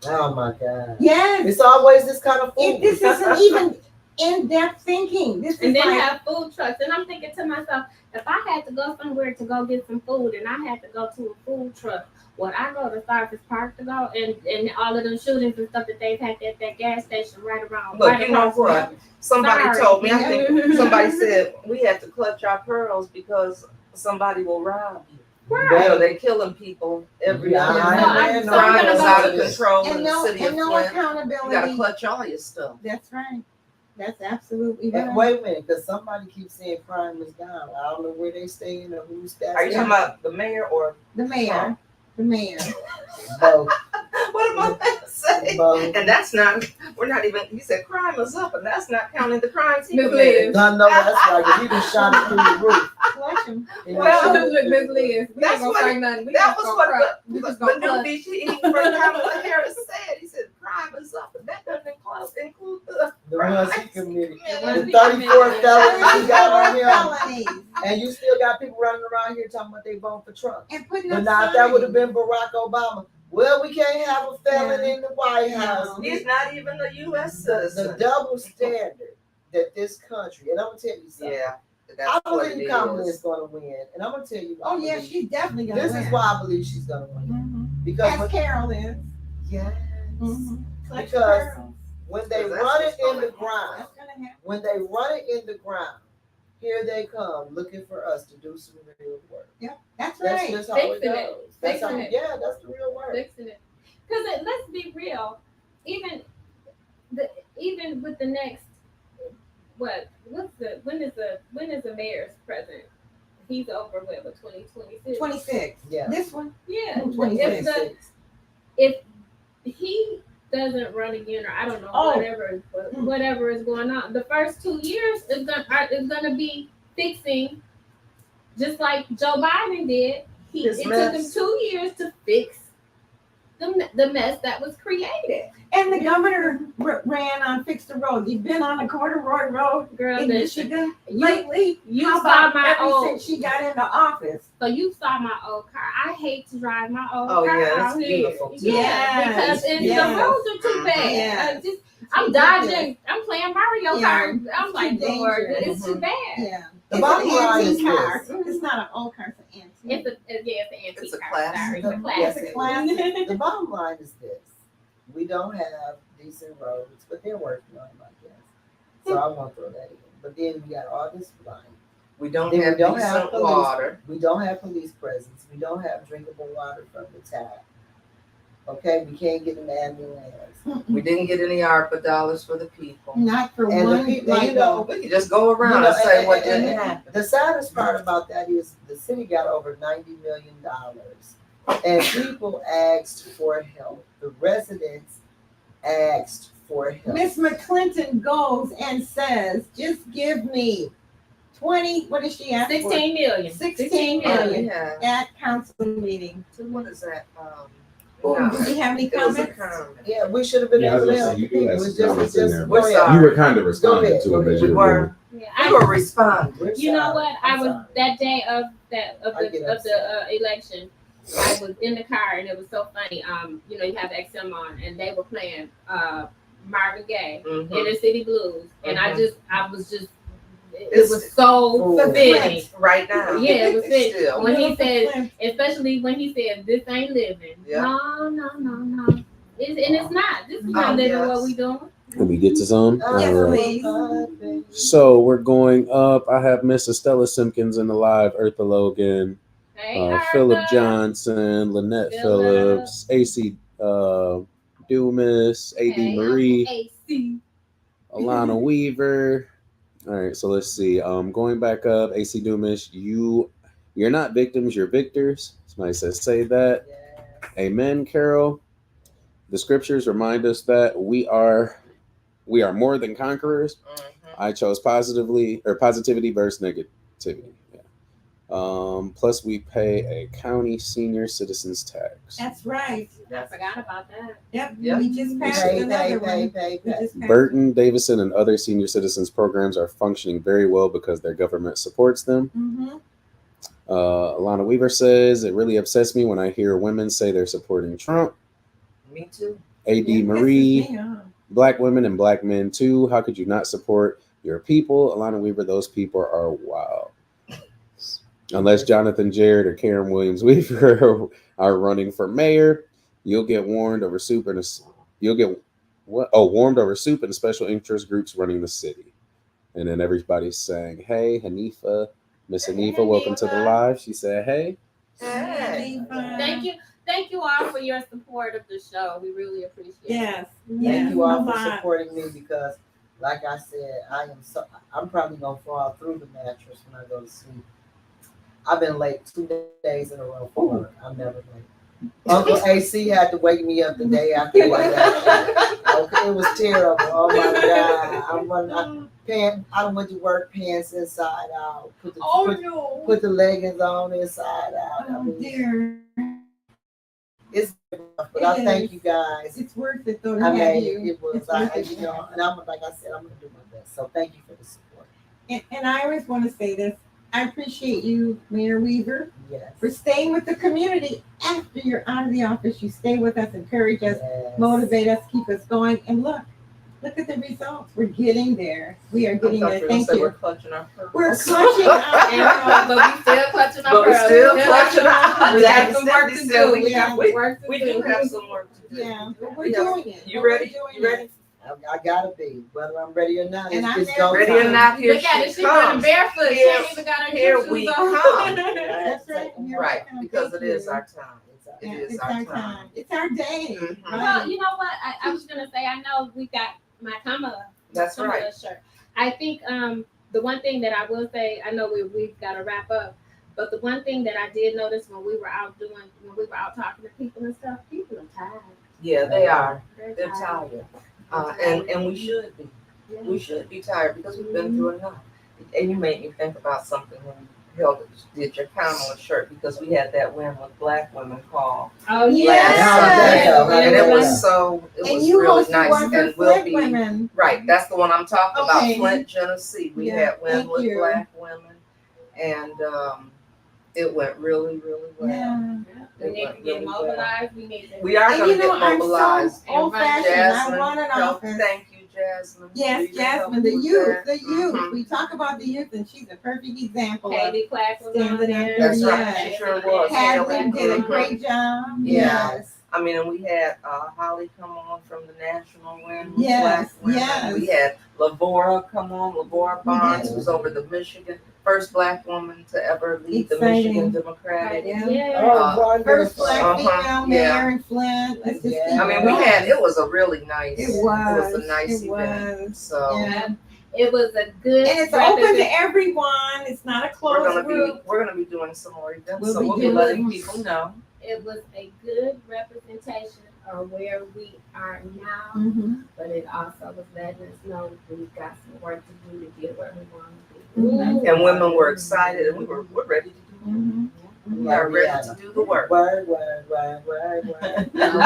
Speaker 5: Oh my God.
Speaker 3: Yes.
Speaker 5: It's always this kind of food.
Speaker 3: This isn't even in-depth thinking. This is
Speaker 4: And then
Speaker 3: like,
Speaker 4: have food trucks. And I'm thinking to myself, if I had to go somewhere to go get some food and I had to go to a food truck, would I go to Starfish Park to go? And all of them shootings and stuff that they've had at that gas station right around.
Speaker 2: Look,
Speaker 4: right
Speaker 2: you know
Speaker 4: across
Speaker 2: what?
Speaker 4: the-
Speaker 2: Somebody
Speaker 4: Sorry.
Speaker 2: told me, I think somebody
Speaker 4: Mhm.
Speaker 2: said we have to clutch our pearls because somebody will rob you.
Speaker 4: Right.
Speaker 2: So they're killing people every
Speaker 5: Yeah,
Speaker 2: other
Speaker 5: I
Speaker 2: minute.
Speaker 5: understand.
Speaker 2: Crime is out of
Speaker 5: No,
Speaker 2: control in
Speaker 3: and
Speaker 2: the
Speaker 3: no,
Speaker 2: city of
Speaker 3: and no
Speaker 2: Flint. You gotta
Speaker 3: accountability.
Speaker 2: clutch all your stuff.
Speaker 3: That's right. That's absolutely
Speaker 5: And
Speaker 3: right.
Speaker 5: wait a minute, because somebody keeps saying crime is down. I don't know where they staying or who's that.
Speaker 2: Are you talking about the mayor or
Speaker 3: The mayor. The mayor.
Speaker 5: Both.
Speaker 2: what am I saying?
Speaker 5: Both.
Speaker 2: And that's not, we're not even, he said crime is up, and that's not counting the crimes he
Speaker 4: Miss
Speaker 2: committed.
Speaker 4: Liz.
Speaker 5: No, that's right. 'Cause he just shot it through the roof.
Speaker 3: Clutch him.
Speaker 5: He
Speaker 2: Well,
Speaker 5: shot it through
Speaker 4: Look,
Speaker 5: the
Speaker 4: Miss
Speaker 5: roof.
Speaker 4: Liz. We
Speaker 2: That's
Speaker 4: ain't gonna
Speaker 2: what-
Speaker 4: say nothing. We
Speaker 2: That
Speaker 4: just
Speaker 2: was
Speaker 4: gonna
Speaker 2: what
Speaker 4: cry. We just
Speaker 2: the
Speaker 4: gonna
Speaker 2: new
Speaker 4: clutch.
Speaker 2: BCE for Kamala Harris said. He said crime is up, and that doesn't include
Speaker 5: The ones he committed.
Speaker 2: the
Speaker 5: The
Speaker 4: he
Speaker 5: 34
Speaker 4: committed.
Speaker 5: felonies he got on him.
Speaker 3: Felonies.
Speaker 5: And you still got people running around here talking about they vote for Trump.
Speaker 3: And putting
Speaker 5: But
Speaker 3: up
Speaker 5: now if that would have
Speaker 3: signs.
Speaker 5: been Barack Obama, well, we can't have a felon in the White House.
Speaker 2: He's not even a U.S.
Speaker 5: The
Speaker 2: citizen.
Speaker 5: double standard that this country, and I'm gonna tell you something.
Speaker 2: Yeah,
Speaker 5: I
Speaker 2: that's what
Speaker 5: believe
Speaker 2: it
Speaker 5: Kamala
Speaker 2: is.
Speaker 5: is gonna win, and I'm gonna tell you why.
Speaker 3: Oh
Speaker 5: I
Speaker 3: yeah,
Speaker 5: believe.
Speaker 3: she's definitely gonna
Speaker 5: This
Speaker 3: win.
Speaker 5: is why I believe she's gonna win.
Speaker 3: Mhm.
Speaker 5: Because
Speaker 3: As Carol is.
Speaker 5: yes,
Speaker 3: Clutch
Speaker 5: Because-
Speaker 3: pearls.
Speaker 5: when they
Speaker 2: That's
Speaker 5: run it
Speaker 2: what's
Speaker 5: in
Speaker 2: gonna
Speaker 5: the
Speaker 2: happen.
Speaker 5: ground,
Speaker 3: That's gonna happen.
Speaker 5: when they run it in the ground, here they come looking for us to do some real work.
Speaker 3: That's
Speaker 5: That's
Speaker 3: right.
Speaker 5: just how it
Speaker 4: Fixing it.
Speaker 5: goes. That's how,
Speaker 4: Fixing it.
Speaker 5: yeah, that's the real work.
Speaker 4: Fixing it. Because let's be real, even with the next when is the mayor's present? He's over with 2026.
Speaker 3: 26.
Speaker 5: Yeah.
Speaker 3: This one.
Speaker 4: Yeah.
Speaker 3: 26.
Speaker 4: If he doesn't run again, or I don't know,
Speaker 3: Oh.
Speaker 4: whatever is going on, the first 2 years is gonna be fixing, just like Joe Biden did. It
Speaker 2: His
Speaker 4: took
Speaker 2: mess.
Speaker 4: him 2 years to fix the mess that was created.
Speaker 3: And the governor ran on Fix the Road. You've been on the Corduroy Road
Speaker 4: Girl,
Speaker 3: in
Speaker 4: listen,
Speaker 3: Michigan lately?
Speaker 4: you
Speaker 3: How
Speaker 4: saw
Speaker 3: about
Speaker 4: my
Speaker 3: ever
Speaker 4: old,
Speaker 3: since she got into office?
Speaker 4: so you saw my old car. I hate to drive my old
Speaker 2: Oh,
Speaker 4: car
Speaker 2: yeah, it's
Speaker 4: out here.
Speaker 2: beautiful, too.
Speaker 4: Yeah, because
Speaker 3: Yes,
Speaker 4: the
Speaker 3: yes.
Speaker 4: roads are too bad.
Speaker 3: Yes.
Speaker 4: I'm dodging. I'm playing Mario
Speaker 3: Yeah,
Speaker 4: Kart. I'm
Speaker 3: it's
Speaker 4: like,
Speaker 3: too
Speaker 4: Lord,
Speaker 3: dangerous.
Speaker 4: it's too bad.
Speaker 3: Yeah.
Speaker 5: The
Speaker 3: It's
Speaker 5: bottom
Speaker 3: an
Speaker 5: line is
Speaker 3: antique car.
Speaker 5: this.
Speaker 3: It's not an old car, it's an antique.
Speaker 4: It's an antique
Speaker 2: It's a
Speaker 4: car.
Speaker 2: classic.
Speaker 4: Sorry, it's a
Speaker 5: Yes,
Speaker 4: classic.
Speaker 5: it
Speaker 3: classic.
Speaker 5: The bottom line is this. We don't have decent roads, but they're working on them, I guess. So I won't throw that in. But then we got all this flooding.
Speaker 2: We don't
Speaker 5: Then
Speaker 2: have
Speaker 5: we don't
Speaker 2: decent
Speaker 5: have police.
Speaker 2: water.
Speaker 5: We don't have police presence. We don't have drinkable water from the tap. Okay, we can't get an ambulance.
Speaker 2: We didn't get any ARPA dollars for the people.
Speaker 3: Not for
Speaker 5: And the
Speaker 3: one,
Speaker 5: people,
Speaker 3: like,
Speaker 5: you know,
Speaker 2: We can just go around
Speaker 5: You know,
Speaker 2: and say
Speaker 5: and-
Speaker 2: what
Speaker 5: and-
Speaker 2: didn't happen.
Speaker 5: the saddest part about that is the city got over $90 million, and people asked for help. The residents asked for help.
Speaker 3: Miss McClinton goes and says, just give me 20, what does she ask for?
Speaker 4: 16 million.
Speaker 3: 16
Speaker 2: Oh,
Speaker 3: million
Speaker 2: yeah.
Speaker 3: at council meeting.
Speaker 2: So what is that?
Speaker 3: Oh,
Speaker 2: No.
Speaker 3: do we have any
Speaker 2: It was a
Speaker 3: comments?
Speaker 2: comment.
Speaker 5: Yeah, we should have been
Speaker 1: Yeah, I was
Speaker 5: able to
Speaker 1: gonna say,
Speaker 5: help.
Speaker 1: you do
Speaker 5: It
Speaker 1: have
Speaker 5: was
Speaker 1: some comments in
Speaker 5: just
Speaker 1: there,
Speaker 2: We're
Speaker 5: go ahead.
Speaker 2: sorry.
Speaker 1: You were kind of responding
Speaker 5: ahead,
Speaker 1: to
Speaker 5: go
Speaker 1: it as
Speaker 5: ahead.
Speaker 1: you
Speaker 2: We
Speaker 1: were
Speaker 2: were.
Speaker 4: Yeah,
Speaker 2: We were responding.
Speaker 5: We're
Speaker 4: you know
Speaker 5: sorry.
Speaker 4: what?
Speaker 5: I'm
Speaker 4: I was
Speaker 5: sorry.
Speaker 4: that day of
Speaker 5: I get upset.
Speaker 4: the election. I was in the car and it was so funny. You know, you have XM on and they were playing Marvin Gaye,
Speaker 2: Mhm.
Speaker 4: Inner City Blues, and I was just it
Speaker 2: It's
Speaker 4: was so
Speaker 5: the
Speaker 4: fitting.
Speaker 2: Right now.
Speaker 4: Yeah, it was fitting.
Speaker 2: Still.
Speaker 4: When he
Speaker 3: Beautiful
Speaker 4: said,
Speaker 3: Flint.
Speaker 4: especially when he said, "This ain't living."
Speaker 2: Yeah.
Speaker 4: No. It's not. This is not
Speaker 2: Oh,
Speaker 4: living
Speaker 2: yes.
Speaker 4: what we doing.
Speaker 1: Can we get to some?
Speaker 3: Yes,
Speaker 1: All right.
Speaker 3: please.
Speaker 1: So we're going up. I have Miss Estella Simpkins in the live, Eartha Logan,
Speaker 4: Hey,
Speaker 1: Philip
Speaker 4: Arthur.
Speaker 1: Johnson, Lynette
Speaker 4: Phillip.
Speaker 1: Phillips, AC Dumas, AD
Speaker 4: Hey,
Speaker 1: Marie,
Speaker 4: Uncle AC.
Speaker 1: Alana Weaver. All right, so let's see. Going back up, AC Dumas, you're not victims, you're victors. Somebody says say that.
Speaker 5: Yes.
Speaker 1: Amen, Carol. The scriptures remind us that we are more than conquerors.
Speaker 2: Mhm.
Speaker 1: I chose positivity versus negativity. Yeah. Plus we pay a county senior citizens tax.
Speaker 3: That's right.
Speaker 4: I forgot about that.
Speaker 3: Yep,
Speaker 2: Yep.
Speaker 3: we just passed
Speaker 5: Pay,
Speaker 3: another one.
Speaker 5: pay.
Speaker 3: We just passed-
Speaker 1: Burton, Davison, and other senior citizens programs are functioning very well because their government supports them.
Speaker 3: Mhm.
Speaker 1: Alana Weaver says, it really upsets me when I hear women say they're supporting Trump.
Speaker 2: Me too.
Speaker 1: AD
Speaker 3: Yeah,
Speaker 1: Marie,
Speaker 3: pisses me off.
Speaker 1: black women and black men too. How could you not support your people? Alana Weaver, those people are wild. Unless Jonathan Jared or Karen Williams Weaver are running for mayor, you'll get warned over soup and warmed over soup and special interest groups running the city. And then everybody's saying, "Hey, Hanifa, Miss Hanifa, welcome to the live." She said, "Hey."
Speaker 2: Hey.
Speaker 4: Thank you all for your support of the show. We really appreciate it.
Speaker 3: Yes.
Speaker 5: Thank you all
Speaker 3: a
Speaker 5: for
Speaker 3: lot.
Speaker 5: supporting me because, like I said, I'm probably gonna fall through the mattress when I go to sleep. I've been late 2 days in a row for work. I'm never late. Uncle AC had to wake me up the day after I got okay, it was terrible. Oh my God! I went to work pants inside out.
Speaker 3: No.
Speaker 5: Put the leggings on inside out. I
Speaker 3: Oh
Speaker 5: mean,
Speaker 3: dear.
Speaker 5: it's rough, but I thank you guys.
Speaker 3: It's worth it though to
Speaker 5: I
Speaker 3: have
Speaker 5: mean,
Speaker 3: you.
Speaker 5: it was
Speaker 3: It's worth it.
Speaker 5: and I'm like I said, I'm gonna do my best. So thank you for the support.
Speaker 3: And I always want to say this. I appreciate you, Mayor Weaver,
Speaker 5: Yes.
Speaker 3: for staying with the community after you're out of the office. You stay with us, encourage us,
Speaker 5: Yes.
Speaker 3: motivate us, keep us going. And look at the results. We're getting there. We are
Speaker 2: I
Speaker 3: getting
Speaker 2: thought
Speaker 3: there.
Speaker 2: you were gonna
Speaker 3: Thank
Speaker 2: say we're
Speaker 3: you.
Speaker 2: clutching our pearls.
Speaker 3: We're clutching our
Speaker 4: But we still clutching our
Speaker 2: But we're
Speaker 4: pearls.
Speaker 2: still clutching our
Speaker 4: We got some work to
Speaker 2: still,
Speaker 4: do.
Speaker 2: we got
Speaker 4: work to
Speaker 2: We
Speaker 4: do.
Speaker 2: do have some work to do.
Speaker 3: Yeah, but we're
Speaker 2: Yeah.
Speaker 3: doing it.
Speaker 2: You
Speaker 3: But we're
Speaker 2: ready?
Speaker 3: doing
Speaker 2: You ready?
Speaker 5: I gotta be, whether I'm ready or not.
Speaker 3: And I'm
Speaker 5: It's
Speaker 3: there.
Speaker 5: go
Speaker 2: Ready
Speaker 5: time.
Speaker 2: or not, here
Speaker 4: Look at it.
Speaker 2: she
Speaker 4: She's running
Speaker 2: comes.
Speaker 4: barefoot. She
Speaker 2: Here-
Speaker 4: ain't even got her
Speaker 2: here
Speaker 4: shoes
Speaker 2: we
Speaker 4: on.
Speaker 2: come.
Speaker 3: That's right. Here we
Speaker 2: Right,
Speaker 3: come.
Speaker 2: because
Speaker 3: Thank
Speaker 2: it is
Speaker 3: you.
Speaker 2: our time. It
Speaker 3: Yeah,
Speaker 2: is
Speaker 3: it's
Speaker 2: our
Speaker 3: our
Speaker 2: time.
Speaker 3: time. It's our day.
Speaker 2: Mhm.
Speaker 4: Well, you know what? I was gonna say. I know we got my Kamala.
Speaker 2: That's
Speaker 4: Kamala
Speaker 2: right.
Speaker 4: shirt. I think the one thing that I will say. I know we've got to wrap up. But the one thing that I did notice when we were out talking to people and stuff, people are tired.
Speaker 2: Yeah, they are.
Speaker 4: They're
Speaker 2: They're
Speaker 4: tired.
Speaker 2: tired. And we should be.
Speaker 4: Yeah.
Speaker 2: We should be tired because we've been through enough. And you made me think about something did your count on a shirt because we had that Win with Black Women call.
Speaker 4: Oh
Speaker 3: Yes.
Speaker 2: And it was
Speaker 3: And you
Speaker 2: really
Speaker 3: hosted
Speaker 2: nice.
Speaker 3: one for
Speaker 2: And we'll
Speaker 3: Flint
Speaker 2: be
Speaker 3: women.
Speaker 2: right. That's the one I'm talking
Speaker 3: Okay.
Speaker 2: about. Flint, Genesee. We
Speaker 3: Yeah,
Speaker 2: had Win
Speaker 3: thank
Speaker 2: with
Speaker 3: you.
Speaker 2: Black Women, and it went really, really well.
Speaker 3: Yeah.
Speaker 4: We need to get mobilized.
Speaker 2: We are
Speaker 3: And
Speaker 2: going to
Speaker 3: you know,
Speaker 2: get
Speaker 3: I'm
Speaker 2: mobilized.
Speaker 3: so old-fashioned. I run an
Speaker 2: help-
Speaker 3: office.
Speaker 2: Thank you, Jasmine.
Speaker 3: Yes,
Speaker 2: We can help
Speaker 3: Jasmine, the
Speaker 2: you with
Speaker 3: youth,
Speaker 2: that.
Speaker 3: the youth.
Speaker 2: Mhm.
Speaker 3: We talk about the youth, and she's a perfect example of
Speaker 4: Katie Clack was on
Speaker 3: standing up.
Speaker 4: there.
Speaker 2: That's right.
Speaker 3: Yes.
Speaker 2: She sure was.
Speaker 3: Hadley did a
Speaker 2: Mhm.
Speaker 3: great job.
Speaker 2: Yeah.
Speaker 3: Yes.
Speaker 2: I mean, and we had Holly come on from the National Win with
Speaker 3: Yes,
Speaker 2: Black Women.
Speaker 3: yes.
Speaker 2: We had Lavora come on, Lavora Barnes,
Speaker 3: did.
Speaker 2: who's over the Michigan, first Black woman to ever lead the
Speaker 3: Exciting.
Speaker 2: Michigan Democratic.
Speaker 3: Yeah.
Speaker 5: Oh, wonderful.
Speaker 3: First black
Speaker 2: Uh-huh,
Speaker 3: female mayor in Flint. Let's just
Speaker 5: Yeah.
Speaker 3: keep
Speaker 2: I mean,
Speaker 3: going.
Speaker 2: it was a really nice,
Speaker 3: It was.
Speaker 2: a nice
Speaker 3: It
Speaker 2: event.
Speaker 3: was.
Speaker 2: So
Speaker 3: Yeah.
Speaker 4: It was a good.
Speaker 3: And it's open to everyone. It's not a
Speaker 2: we're
Speaker 3: closed group.
Speaker 2: gonna be doing some more events.
Speaker 3: We'll
Speaker 2: So
Speaker 3: be
Speaker 2: we'll be
Speaker 3: doing-
Speaker 2: letting people know.
Speaker 4: It was a good representation of where we are now,
Speaker 3: Mm-hmm.
Speaker 4: but it also was letting us know we've got some work to do to get where we want to
Speaker 3: Mhm.
Speaker 4: be.
Speaker 2: And women were excited, and we're ready to do it.
Speaker 3: Mm-hmm.
Speaker 2: We are ready to do the work.
Speaker 5: Word.
Speaker 4: No,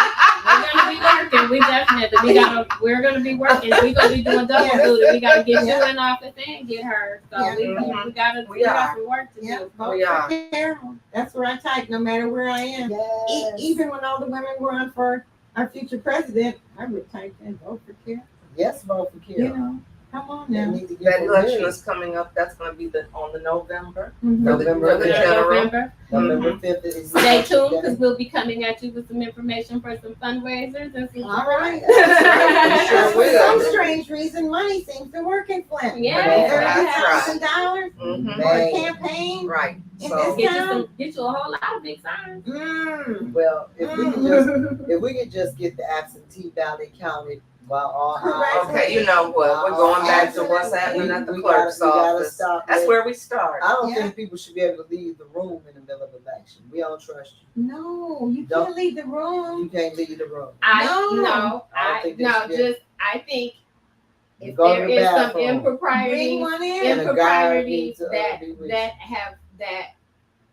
Speaker 4: we're gonna be working. We're gonna be working. We're gonna be doing double
Speaker 3: Yes.
Speaker 4: duty. We gotta get you in office and get her. So
Speaker 3: Yeah.
Speaker 4: we got
Speaker 2: We are.
Speaker 4: some work to
Speaker 3: Yeah,
Speaker 4: do.
Speaker 3: vote
Speaker 2: We are.
Speaker 3: for Carol. That's where I type, no matter where I am.
Speaker 5: Yes.
Speaker 3: Even when all the women were on for our future president, I would type in vote for Carol.
Speaker 5: Yes, vote for
Speaker 3: You
Speaker 5: Carol.
Speaker 3: know, come on
Speaker 5: They
Speaker 3: now.
Speaker 5: need to get
Speaker 2: That
Speaker 5: the
Speaker 2: election
Speaker 5: win.
Speaker 2: is coming up. That's going to be on the November.
Speaker 3: Mhm.
Speaker 5: November
Speaker 2: For the
Speaker 5: fifth.
Speaker 2: general.
Speaker 4: November.
Speaker 5: November 5th is
Speaker 4: Stay tuned because we'll be coming at you with some information for some fundraisers and some.
Speaker 3: All right.
Speaker 5: Sure
Speaker 3: For
Speaker 5: will.
Speaker 3: some strange reason, money seems to work in Flint.
Speaker 4: Yeah,
Speaker 2: that's
Speaker 3: $30,000
Speaker 2: Mhm.
Speaker 3: for a
Speaker 5: Man.
Speaker 3: campaign.
Speaker 2: Right.
Speaker 3: In
Speaker 2: So
Speaker 3: this
Speaker 4: Get you a whole lot of big signs.
Speaker 3: Mm.
Speaker 5: Well, if we could just get the absentee ballot counted while all
Speaker 3: Correct.
Speaker 2: okay, you know what? We're going back to what's happening at the clerk's office.
Speaker 5: Stop
Speaker 2: That's
Speaker 5: it.
Speaker 2: where we start.
Speaker 5: I don't
Speaker 3: Yeah.
Speaker 5: think people should be able to leave the room in the middle of election. We don't trust you.
Speaker 3: No, you
Speaker 5: Don't-
Speaker 3: can't leave the
Speaker 5: You
Speaker 3: room.
Speaker 5: can't leave the room.
Speaker 3: No.
Speaker 5: I think they should get-
Speaker 4: I think
Speaker 5: You
Speaker 4: if
Speaker 5: go to
Speaker 4: there
Speaker 5: the
Speaker 4: is some
Speaker 5: bathroom.
Speaker 3: Bring
Speaker 4: improprieties
Speaker 3: one in.
Speaker 5: And a guard
Speaker 4: improprieties
Speaker 5: needs to,
Speaker 4: that
Speaker 5: be with
Speaker 4: that have that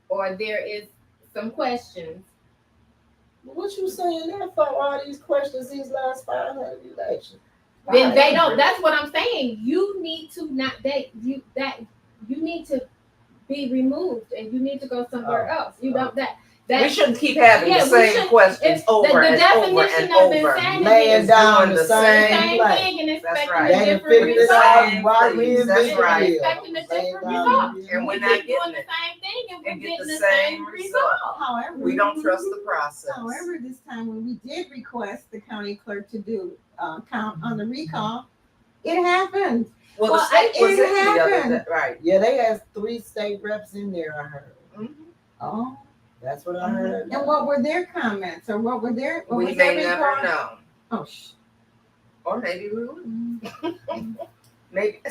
Speaker 4: or there is some questions.
Speaker 5: What you saying there for all these questions these last 500 elections?
Speaker 4: Then they don't. That's what I'm saying. You need to not you need to be removed and you need to go somewhere else. You don't
Speaker 2: We shouldn't keep having
Speaker 4: Yeah,
Speaker 2: the
Speaker 4: we
Speaker 2: same
Speaker 4: should-
Speaker 2: questions
Speaker 4: it's
Speaker 2: over
Speaker 4: the
Speaker 2: and over
Speaker 4: definition
Speaker 2: and
Speaker 4: of
Speaker 2: over.
Speaker 4: insanity
Speaker 5: Laying
Speaker 4: is
Speaker 5: down
Speaker 2: doing
Speaker 5: the
Speaker 2: the
Speaker 5: same
Speaker 4: same
Speaker 5: play.
Speaker 4: thing and
Speaker 2: That's
Speaker 4: expecting
Speaker 2: right.
Speaker 5: They
Speaker 4: a
Speaker 5: done
Speaker 4: different
Speaker 5: figured it
Speaker 4: result.
Speaker 5: out
Speaker 2: Same
Speaker 5: while
Speaker 2: things.
Speaker 5: we in
Speaker 2: That's
Speaker 5: big
Speaker 2: right.
Speaker 5: deal.
Speaker 4: Expecting a
Speaker 5: Laying
Speaker 4: different
Speaker 5: down
Speaker 4: result.
Speaker 5: the
Speaker 2: And we're
Speaker 4: We
Speaker 2: not
Speaker 4: keep doing
Speaker 2: getting
Speaker 4: the
Speaker 2: it.
Speaker 4: same thing and we're
Speaker 2: And get
Speaker 4: getting
Speaker 2: the
Speaker 4: the
Speaker 2: same
Speaker 4: same
Speaker 2: result.
Speaker 4: result.
Speaker 3: However,
Speaker 2: We don't trust the process.
Speaker 3: However, this time when we did request the county clerk to do count on the recall, it happened.
Speaker 2: Well, the
Speaker 3: Well,
Speaker 2: state was
Speaker 3: it
Speaker 2: in the other
Speaker 3: happened.
Speaker 2: day, right?
Speaker 5: Yeah, they had 3 state reps in there, I heard.
Speaker 2: Mhm.
Speaker 3: Oh.
Speaker 5: That's what I heard.
Speaker 3: And what were their comments, or what were their? What
Speaker 2: We
Speaker 3: was their
Speaker 2: may never
Speaker 3: report?
Speaker 2: know,
Speaker 3: Oh,
Speaker 2: or maybe we will. Maybe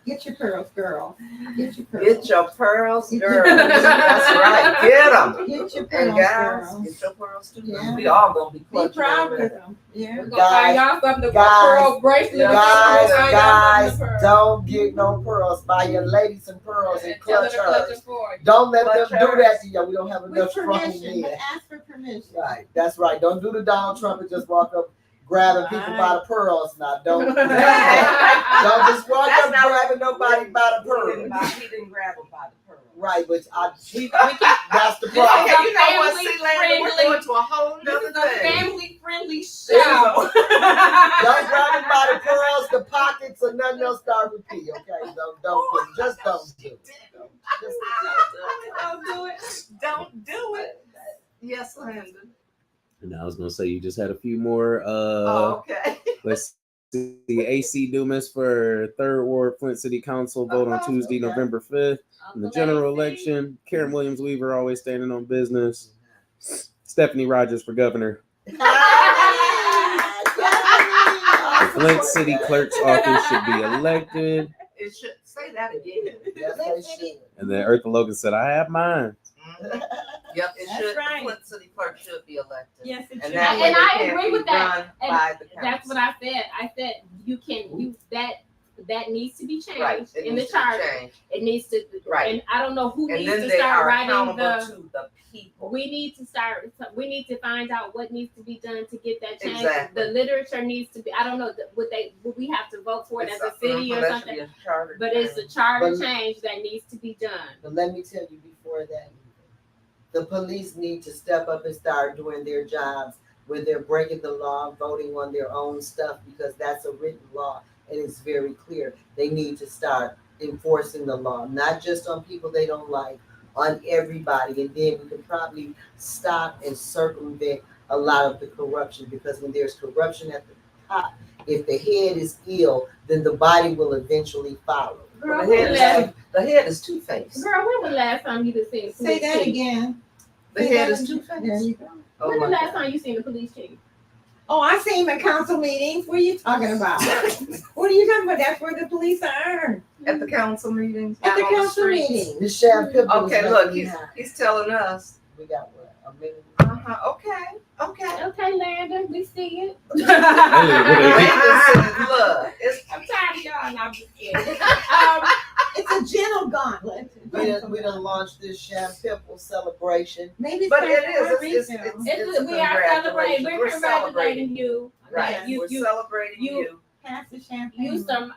Speaker 3: get your pearls, girl. Get your pearls.
Speaker 2: get your pearls,
Speaker 3: Get your
Speaker 2: girls.
Speaker 3: pearls.
Speaker 2: That's right. Get them.
Speaker 3: Get your
Speaker 2: And
Speaker 3: pearls,
Speaker 2: guys,
Speaker 3: girl.
Speaker 2: get your pearls too.
Speaker 3: Yeah.
Speaker 2: We all gonna be
Speaker 3: Be
Speaker 2: clutching
Speaker 3: proud
Speaker 2: over
Speaker 3: of
Speaker 2: it.
Speaker 3: them. Yeah.
Speaker 4: We're gonna find y'all something
Speaker 5: guys,
Speaker 4: pearl bracelet.
Speaker 5: Guys, don't get no pearls. Buy your ladies some pearls and clutch hers. Don't let them
Speaker 2: Clutch
Speaker 5: do that
Speaker 2: hers.
Speaker 5: to you. We don't have
Speaker 3: With
Speaker 5: enough strong
Speaker 3: permission, but
Speaker 5: men.
Speaker 3: ask for permission.
Speaker 5: Right, that's right. Don't do the Donald Trump and just walk up grabbing people by the pearls. Now, don't don't just walk
Speaker 2: That's
Speaker 5: up
Speaker 2: not-
Speaker 5: grabbing nobody by the
Speaker 2: He
Speaker 5: pearls.
Speaker 2: didn't grab them by the pearls.
Speaker 5: Right, but that's the
Speaker 4: This
Speaker 5: problem.
Speaker 2: Okay, you know what,
Speaker 4: Family
Speaker 2: C-Land, we're
Speaker 4: friendly.
Speaker 2: going to a whole
Speaker 4: This
Speaker 2: nother
Speaker 4: is a
Speaker 2: thing.
Speaker 4: family-friendly
Speaker 2: This is
Speaker 4: show.
Speaker 5: Don't grab them by the pearls, the pockets, or nothing else start with P. Okay, just don't do it.
Speaker 2: Don't do it. Don't do it. Yes, Landon.
Speaker 1: And I was gonna say you just had a few more.
Speaker 2: Okay.
Speaker 1: Let's see. AC Dumas for 3rd Ward Flint City Council vote on Tuesday,
Speaker 5: okay.
Speaker 1: November 5th. In the general election, Karen Williams Weaver always standing on business. Stephanie Rogers for governor. Flint City Clerk's office should be elected.
Speaker 2: It should say that again.
Speaker 5: Yes, they should.
Speaker 1: And then Eartha Logan said, I have mine.
Speaker 2: Mhm. Yep, it
Speaker 3: That's
Speaker 2: should.
Speaker 3: right.
Speaker 2: Flint City Clerk should be elected.
Speaker 3: Yes, it
Speaker 2: And
Speaker 3: should.
Speaker 2: that
Speaker 4: And
Speaker 2: way
Speaker 4: I
Speaker 2: they can't
Speaker 4: agree
Speaker 2: be
Speaker 4: with that.
Speaker 2: run
Speaker 4: And
Speaker 2: by the council.
Speaker 4: That's what I said. I said you can use that that needs to be changed
Speaker 2: Right. It
Speaker 4: in the
Speaker 2: needs to be
Speaker 4: charter.
Speaker 2: changed.
Speaker 4: It needs to,
Speaker 2: Right.
Speaker 4: and I don't know who
Speaker 2: And
Speaker 4: needs
Speaker 2: then
Speaker 4: to
Speaker 2: they
Speaker 4: start
Speaker 2: are
Speaker 4: writing
Speaker 2: accountable
Speaker 4: the.
Speaker 2: to the people.
Speaker 4: We need to find out what needs to be done to get that change.
Speaker 2: Exactly.
Speaker 4: The literature needs to be. I don't know. Would we have to vote for it as a city or
Speaker 2: that should
Speaker 4: something?
Speaker 2: be a charter
Speaker 4: But it's a
Speaker 2: change.
Speaker 4: charter
Speaker 5: But-
Speaker 4: change that needs to be done.
Speaker 5: But let me tell you before that, the police need to step up and start doing their jobs where they're breaking the law, voting on their own stuff, because that's a written law and it's very clear. They need to start enforcing the law, not just on people they don't like, on everybody. And then we can probably stop and circumvent a lot of the corruption, because when there's corruption at the top, if the head is ill, then the body will eventually follow.
Speaker 4: Girl,
Speaker 2: The
Speaker 4: when
Speaker 2: head
Speaker 4: the
Speaker 2: is
Speaker 4: last,
Speaker 2: the head is two-faced.
Speaker 4: girl, when the last time you just seen the
Speaker 3: Say
Speaker 4: police
Speaker 3: that
Speaker 4: chief?
Speaker 3: again.
Speaker 2: The
Speaker 3: Say
Speaker 2: head
Speaker 3: that
Speaker 2: is
Speaker 3: again.
Speaker 2: two-faced.
Speaker 3: There you go.
Speaker 2: Oh
Speaker 4: When the
Speaker 2: my
Speaker 4: last
Speaker 2: God.
Speaker 4: time you seen the police chief?
Speaker 3: Oh, I see him at council meetings. What are you talking about? What are you talking about? That's where the police are.
Speaker 2: At the council meetings,
Speaker 3: At the
Speaker 2: out on
Speaker 3: council
Speaker 2: streets.
Speaker 3: meeting.
Speaker 5: The sheriff people is
Speaker 2: Okay, look,
Speaker 5: making me
Speaker 2: he's
Speaker 5: happy.
Speaker 2: he's telling us.
Speaker 5: We got what, a minute?
Speaker 2: Okay.
Speaker 4: Okay, Landon, we see it.
Speaker 2: Landon said, look, it's
Speaker 4: I'm tired of y'all, and I'm just kidding.
Speaker 3: It's a gentle gauntlet.
Speaker 5: We done launched this Champipple celebration.
Speaker 3: Maybe
Speaker 2: But
Speaker 3: start
Speaker 2: it is,
Speaker 3: with
Speaker 2: it's-
Speaker 3: retail.
Speaker 2: it's a
Speaker 4: We are celebrating.
Speaker 2: congratulations.
Speaker 4: We're congratulating you.
Speaker 2: right.
Speaker 4: You,
Speaker 2: We're
Speaker 4: you,
Speaker 2: celebrating
Speaker 4: you-
Speaker 2: you.
Speaker 3: Pass the champagne.
Speaker 4: you some.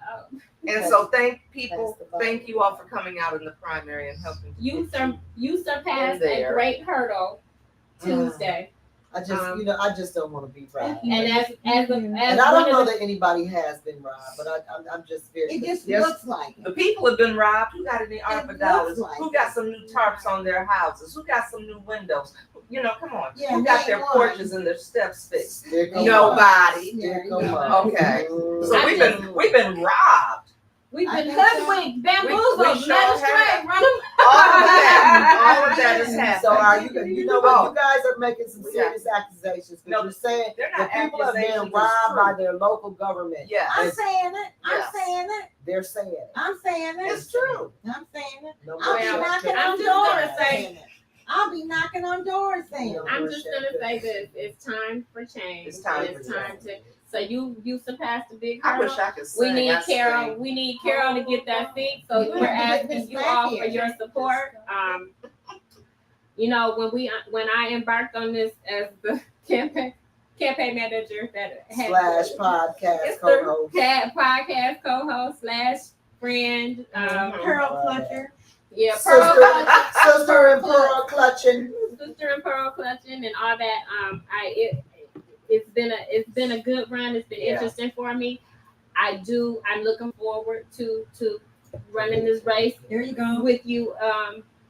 Speaker 2: And so thank
Speaker 5: That's
Speaker 2: you all for coming out in the primary and helping. to
Speaker 4: You
Speaker 2: get
Speaker 4: surpassed
Speaker 2: In
Speaker 4: a
Speaker 2: there.
Speaker 4: great hurdle Tuesday,
Speaker 5: I just,
Speaker 4: Um,
Speaker 5: I just don't want to be robbed.
Speaker 4: and as
Speaker 5: And I don't
Speaker 4: one
Speaker 5: know
Speaker 4: of the,
Speaker 5: that anybody has been robbed, but I'm just very.
Speaker 3: It just
Speaker 2: Yes.
Speaker 3: looks like it.
Speaker 2: The people have been robbed. Who got any ARPA
Speaker 3: looks
Speaker 2: dollars?
Speaker 3: like
Speaker 2: Who got some new tarps on their houses? Who got some new windows? You know, come on.
Speaker 3: Yeah,
Speaker 2: Who got
Speaker 3: name
Speaker 2: their
Speaker 3: one.
Speaker 2: porches and their steps fixed?
Speaker 5: There go
Speaker 2: Nobody.
Speaker 5: There go
Speaker 3: Yeah.
Speaker 5: Mom.
Speaker 2: Okay.
Speaker 5: Mm.
Speaker 2: So we've been robbed.
Speaker 4: we've
Speaker 3: I
Speaker 4: been
Speaker 3: think so.
Speaker 4: hoodwinked,
Speaker 2: We
Speaker 4: bamboozled,
Speaker 2: sure
Speaker 4: led
Speaker 2: have.
Speaker 4: astray, run
Speaker 2: All of that is happening.
Speaker 5: So are you know what, you guys are making some
Speaker 2: Yeah.
Speaker 5: serious accusations,
Speaker 2: No,
Speaker 5: because you're saying
Speaker 2: They're
Speaker 5: that
Speaker 2: not
Speaker 5: people have been
Speaker 2: accusations.
Speaker 5: robbed
Speaker 2: It's
Speaker 5: by
Speaker 2: true.
Speaker 5: their local government.
Speaker 2: Yeah,
Speaker 3: I'm saying it. I'm
Speaker 2: Yes.
Speaker 3: saying it.
Speaker 5: They're saying it.
Speaker 3: I'm saying it.
Speaker 2: it's true.
Speaker 3: I'm saying it.
Speaker 5: No
Speaker 3: I'll be
Speaker 5: more
Speaker 3: knocking
Speaker 4: I'm
Speaker 3: on
Speaker 4: just gonna
Speaker 3: doors
Speaker 4: say-
Speaker 3: saying it. I'll be knocking on doors saying it.
Speaker 4: I'm just gonna say this: it's time for change.
Speaker 2: It's time
Speaker 4: and it's
Speaker 2: for
Speaker 4: time to. So you surpassed a big
Speaker 2: I
Speaker 4: hurdle.
Speaker 2: wish I could sing.
Speaker 4: We need
Speaker 2: I
Speaker 4: Carol.
Speaker 2: sing.
Speaker 4: We need Carol to get that seat. So
Speaker 3: You
Speaker 4: we're
Speaker 3: have to get
Speaker 4: asking
Speaker 3: this
Speaker 4: you
Speaker 3: back
Speaker 4: all
Speaker 3: here.
Speaker 4: for your support. You know, when I embarked on this as the campaign manager that had
Speaker 5: Slash podcast
Speaker 2: It's
Speaker 5: co-host.
Speaker 4: podcast co-host / friend.
Speaker 3: Pearl clutcher.
Speaker 4: Yeah, Pearl Clutching,
Speaker 5: Sister and Pearl clutching.
Speaker 4: sister and Pearl Clutching, and all that. It's been a good run. It's been
Speaker 2: Yeah.
Speaker 4: interesting for me. I'm looking forward to running this race
Speaker 3: There you go.
Speaker 4: with you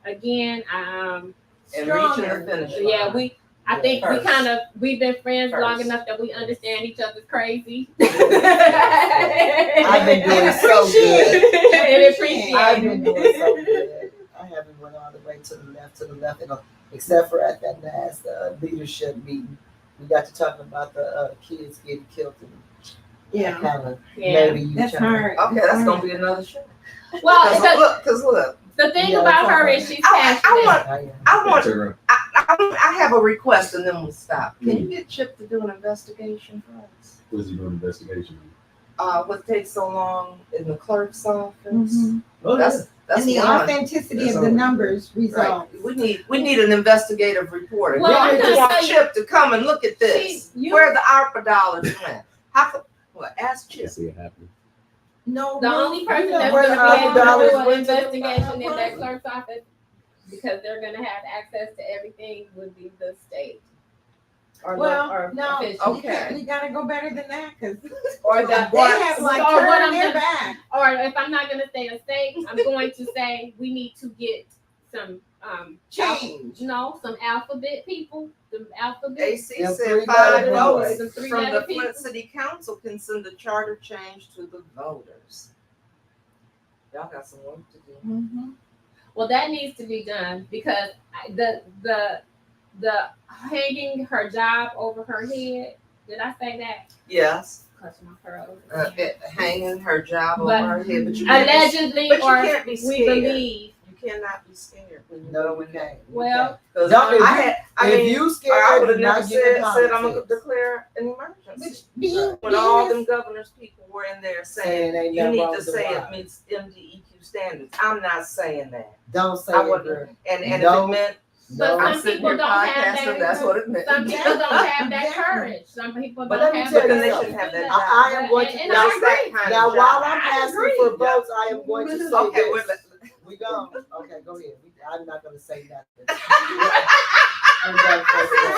Speaker 4: again.
Speaker 2: And
Speaker 3: Stronger.
Speaker 2: reaching the finish line.
Speaker 4: Yeah, I think
Speaker 2: First.
Speaker 4: we've been friends long
Speaker 2: First.
Speaker 4: enough that we understand each other's crazy.
Speaker 5: I've been doing so good.
Speaker 4: And appreciate
Speaker 5: I've
Speaker 4: it.
Speaker 5: been doing so good. I haven't went all the way to the left, and except for at that last leadership meeting, we got to talking about the kids getting killed. And
Speaker 3: Yeah.
Speaker 5: kind of
Speaker 4: Yeah.
Speaker 5: maybe you
Speaker 3: That's
Speaker 5: trying-
Speaker 3: hard.
Speaker 2: Okay, that's gonna be another show.
Speaker 4: Well,
Speaker 2: Cause look,
Speaker 4: the thing
Speaker 5: Yeah,
Speaker 4: about
Speaker 5: it's
Speaker 4: her
Speaker 5: all
Speaker 4: is she's
Speaker 2: I
Speaker 4: passionate.
Speaker 2: want- I want,
Speaker 1: Turn
Speaker 2: I have a request and then we'll stop. Can you get Chip to do an investigation for us?
Speaker 1: Who's he doing an investigation?
Speaker 2: What takes so long in the clerk's office?
Speaker 3: Mhm.
Speaker 2: That's
Speaker 3: And the
Speaker 2: one.
Speaker 3: authenticity
Speaker 1: That's
Speaker 3: of the
Speaker 1: all.
Speaker 3: numbers
Speaker 2: Right.
Speaker 3: results.
Speaker 2: We need an investigative report.
Speaker 4: Well, I'm
Speaker 2: we
Speaker 4: gonna
Speaker 2: want
Speaker 4: tell you-
Speaker 2: Chip to come and look at this.
Speaker 4: You-
Speaker 2: Where the ARPA dollars went. How come? Well, ask
Speaker 1: I
Speaker 2: Chip.
Speaker 1: see it happening.
Speaker 3: No,
Speaker 4: The only person
Speaker 5: know
Speaker 4: that's
Speaker 5: where
Speaker 4: going
Speaker 5: the
Speaker 4: to be able to
Speaker 5: $100
Speaker 4: do an
Speaker 5: went to the
Speaker 4: investigation in that
Speaker 3: private
Speaker 4: clerk's office, because they're going to have access to everything, would be the state. Or
Speaker 3: Well, no,
Speaker 4: officials.
Speaker 2: Okay.
Speaker 3: we gotta go better than that because
Speaker 4: Or
Speaker 3: they have like
Speaker 4: or what I'm
Speaker 3: turned their
Speaker 4: gonna-
Speaker 3: back.
Speaker 4: Or if I'm not going to say a state, I'm going to say we need to get some
Speaker 3: Change.
Speaker 4: some alphabet people, some alphabet.
Speaker 2: AC
Speaker 5: Them
Speaker 2: said
Speaker 5: three-letter
Speaker 2: 5
Speaker 5: boys.
Speaker 2: votes
Speaker 4: Them
Speaker 2: from
Speaker 4: three-letter
Speaker 2: the
Speaker 4: people.
Speaker 2: Flint City Council can send a charter change to the voters. Y'all got some work to do.
Speaker 3: Mm-hmm.
Speaker 4: Well, that needs to be done because the hanging her job over her head. Did I say that?
Speaker 2: Yes,
Speaker 4: Clutching my pearls.
Speaker 2: hanging her job
Speaker 4: But
Speaker 2: over her head, but you can't be,
Speaker 4: Allegedly,
Speaker 2: but you
Speaker 4: or
Speaker 2: can't be
Speaker 4: we
Speaker 2: scared.
Speaker 4: believe.
Speaker 2: You cannot be scared when you
Speaker 5: No,
Speaker 2: go
Speaker 5: we
Speaker 2: in there.
Speaker 5: can't.
Speaker 4: Well,
Speaker 2: Because
Speaker 5: Don't- if
Speaker 2: I
Speaker 5: if
Speaker 2: mean,
Speaker 5: you
Speaker 2: or
Speaker 5: scared,
Speaker 2: I would have
Speaker 5: do
Speaker 2: never
Speaker 5: not get in
Speaker 2: said I'm gonna
Speaker 5: politics.
Speaker 2: declare an emergency.
Speaker 3: Being,
Speaker 2: When all
Speaker 3: being
Speaker 2: them governors people were in there
Speaker 5: Saying
Speaker 2: saying
Speaker 5: ain't
Speaker 2: you
Speaker 5: nothing
Speaker 2: need
Speaker 5: wrong
Speaker 2: to
Speaker 5: with the
Speaker 2: say it
Speaker 5: water.
Speaker 2: meets MDEQ standards. I'm not saying that.
Speaker 5: Don't say
Speaker 2: I
Speaker 5: it,
Speaker 2: wouldn't.
Speaker 5: girl.
Speaker 2: And if
Speaker 5: No.
Speaker 2: it meant
Speaker 4: but
Speaker 5: No.
Speaker 2: I'm
Speaker 4: some
Speaker 2: sitting
Speaker 4: people
Speaker 2: here
Speaker 4: don't have
Speaker 2: podcasting,
Speaker 4: that.
Speaker 2: that's what it meant.
Speaker 4: Some people don't have that
Speaker 3: Exactly.
Speaker 4: courage. Some people
Speaker 2: But
Speaker 4: don't
Speaker 5: let me
Speaker 4: have
Speaker 5: tell
Speaker 4: the
Speaker 5: you
Speaker 2: But then they
Speaker 4: courage
Speaker 2: shouldn't
Speaker 4: to
Speaker 2: have
Speaker 4: do
Speaker 2: that
Speaker 5: I am going to
Speaker 4: And
Speaker 2: Now,
Speaker 4: I
Speaker 2: it's that
Speaker 4: agree.
Speaker 2: kind
Speaker 5: Now,
Speaker 2: of
Speaker 5: while
Speaker 2: job.
Speaker 5: I'm
Speaker 4: I
Speaker 5: asking
Speaker 4: agree.
Speaker 5: for votes, I am going to say
Speaker 2: Okay,
Speaker 5: this.
Speaker 2: we're
Speaker 5: We go. Okay, go ahead. I'm not going to say nothing. I'm done for today.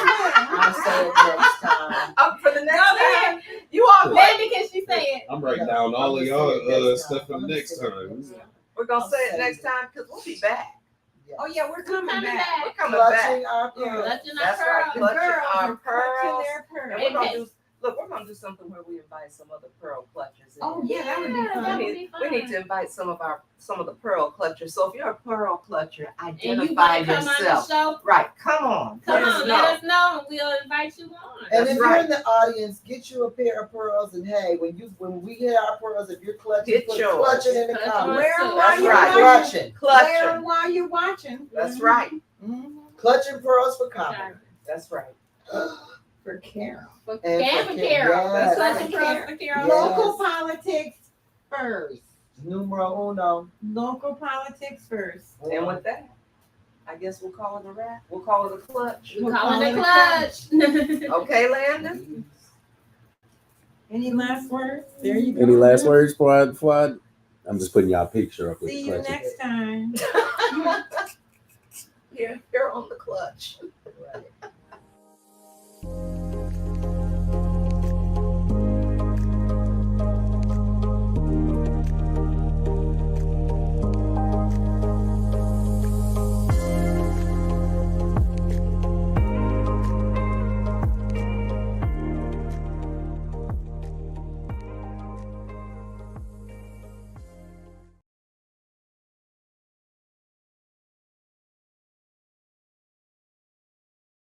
Speaker 5: I'll say it next time.
Speaker 2: up for the next
Speaker 4: Go ahead.
Speaker 2: time. You all
Speaker 4: Maybe
Speaker 2: what?
Speaker 4: because she said.
Speaker 1: I'm writing down all of
Speaker 5: I'm
Speaker 1: y'all
Speaker 5: gonna say it next
Speaker 1: stuff for
Speaker 5: time.
Speaker 1: the
Speaker 5: I'm
Speaker 1: next
Speaker 5: gonna say it
Speaker 1: time.
Speaker 5: next time.
Speaker 2: We're gonna
Speaker 5: I'll
Speaker 2: say it
Speaker 5: say
Speaker 2: next
Speaker 5: it.
Speaker 2: time because we'll be back.
Speaker 5: Yes.
Speaker 3: Oh yeah, we're coming
Speaker 4: Coming
Speaker 3: back.
Speaker 2: We're
Speaker 4: back.
Speaker 2: coming back.
Speaker 5: Clutching our pearls.
Speaker 4: Clutching our
Speaker 2: That's right.
Speaker 4: pearls.
Speaker 3: The
Speaker 2: Clutching
Speaker 3: girls
Speaker 2: our
Speaker 3: are clutching
Speaker 2: pearls.
Speaker 3: their
Speaker 2: And
Speaker 3: pearls.
Speaker 2: we're gonna
Speaker 4: Okay.
Speaker 2: do. Look, we're gonna do something where we invite some other pearl clutchers in.
Speaker 3: Oh yeah, that would be
Speaker 4: Yeah,
Speaker 3: fun.
Speaker 4: that
Speaker 2: We
Speaker 4: would
Speaker 2: need,
Speaker 4: be
Speaker 2: we need
Speaker 4: fun.
Speaker 2: to invite some of the pearl clutchers. So if you're a pearl clutcher,
Speaker 4: And you
Speaker 2: identify
Speaker 4: want to come on the
Speaker 2: yourself.
Speaker 4: show?
Speaker 2: Right. Come on.
Speaker 4: Come
Speaker 2: Let us
Speaker 4: on,
Speaker 2: know.
Speaker 4: let us know, and we'll invite you on.
Speaker 5: And
Speaker 2: That's
Speaker 5: if you're
Speaker 2: right.
Speaker 5: in the audience, get you a pair of pearls. And hey, when we get our pearls, if you're clutching,
Speaker 2: Get
Speaker 5: put
Speaker 2: yours.
Speaker 5: clutching in the
Speaker 4: Clutch
Speaker 5: comments.
Speaker 3: Wear them
Speaker 4: That's
Speaker 3: while you're
Speaker 2: right.
Speaker 3: watching.
Speaker 5: Clutching.
Speaker 3: Wear them
Speaker 2: Clutching.
Speaker 3: while you're watching.
Speaker 2: That's right.
Speaker 3: Mhm.
Speaker 5: Clutching pearls for comedy.
Speaker 2: That's right.
Speaker 3: For Carol.
Speaker 4: For,
Speaker 5: And
Speaker 4: and
Speaker 5: for
Speaker 4: for
Speaker 5: Carol.
Speaker 4: Carol.
Speaker 5: Yes.
Speaker 4: Clutching pearls for Carol.
Speaker 5: Yes.
Speaker 3: Local politics first.
Speaker 5: Numero uno.
Speaker 3: Local politics first.
Speaker 2: And with that, I guess we'll call it a wrap. We'll call it a clutch.
Speaker 4: We calling it clutch.
Speaker 2: Okay, Landon?
Speaker 3: Any last words? There you go.
Speaker 1: Any last words before I I'm just putting y'all picture up with
Speaker 3: See
Speaker 1: the
Speaker 3: you
Speaker 1: clutch.
Speaker 3: next time.
Speaker 2: Here on the clutch.
Speaker 5: Right.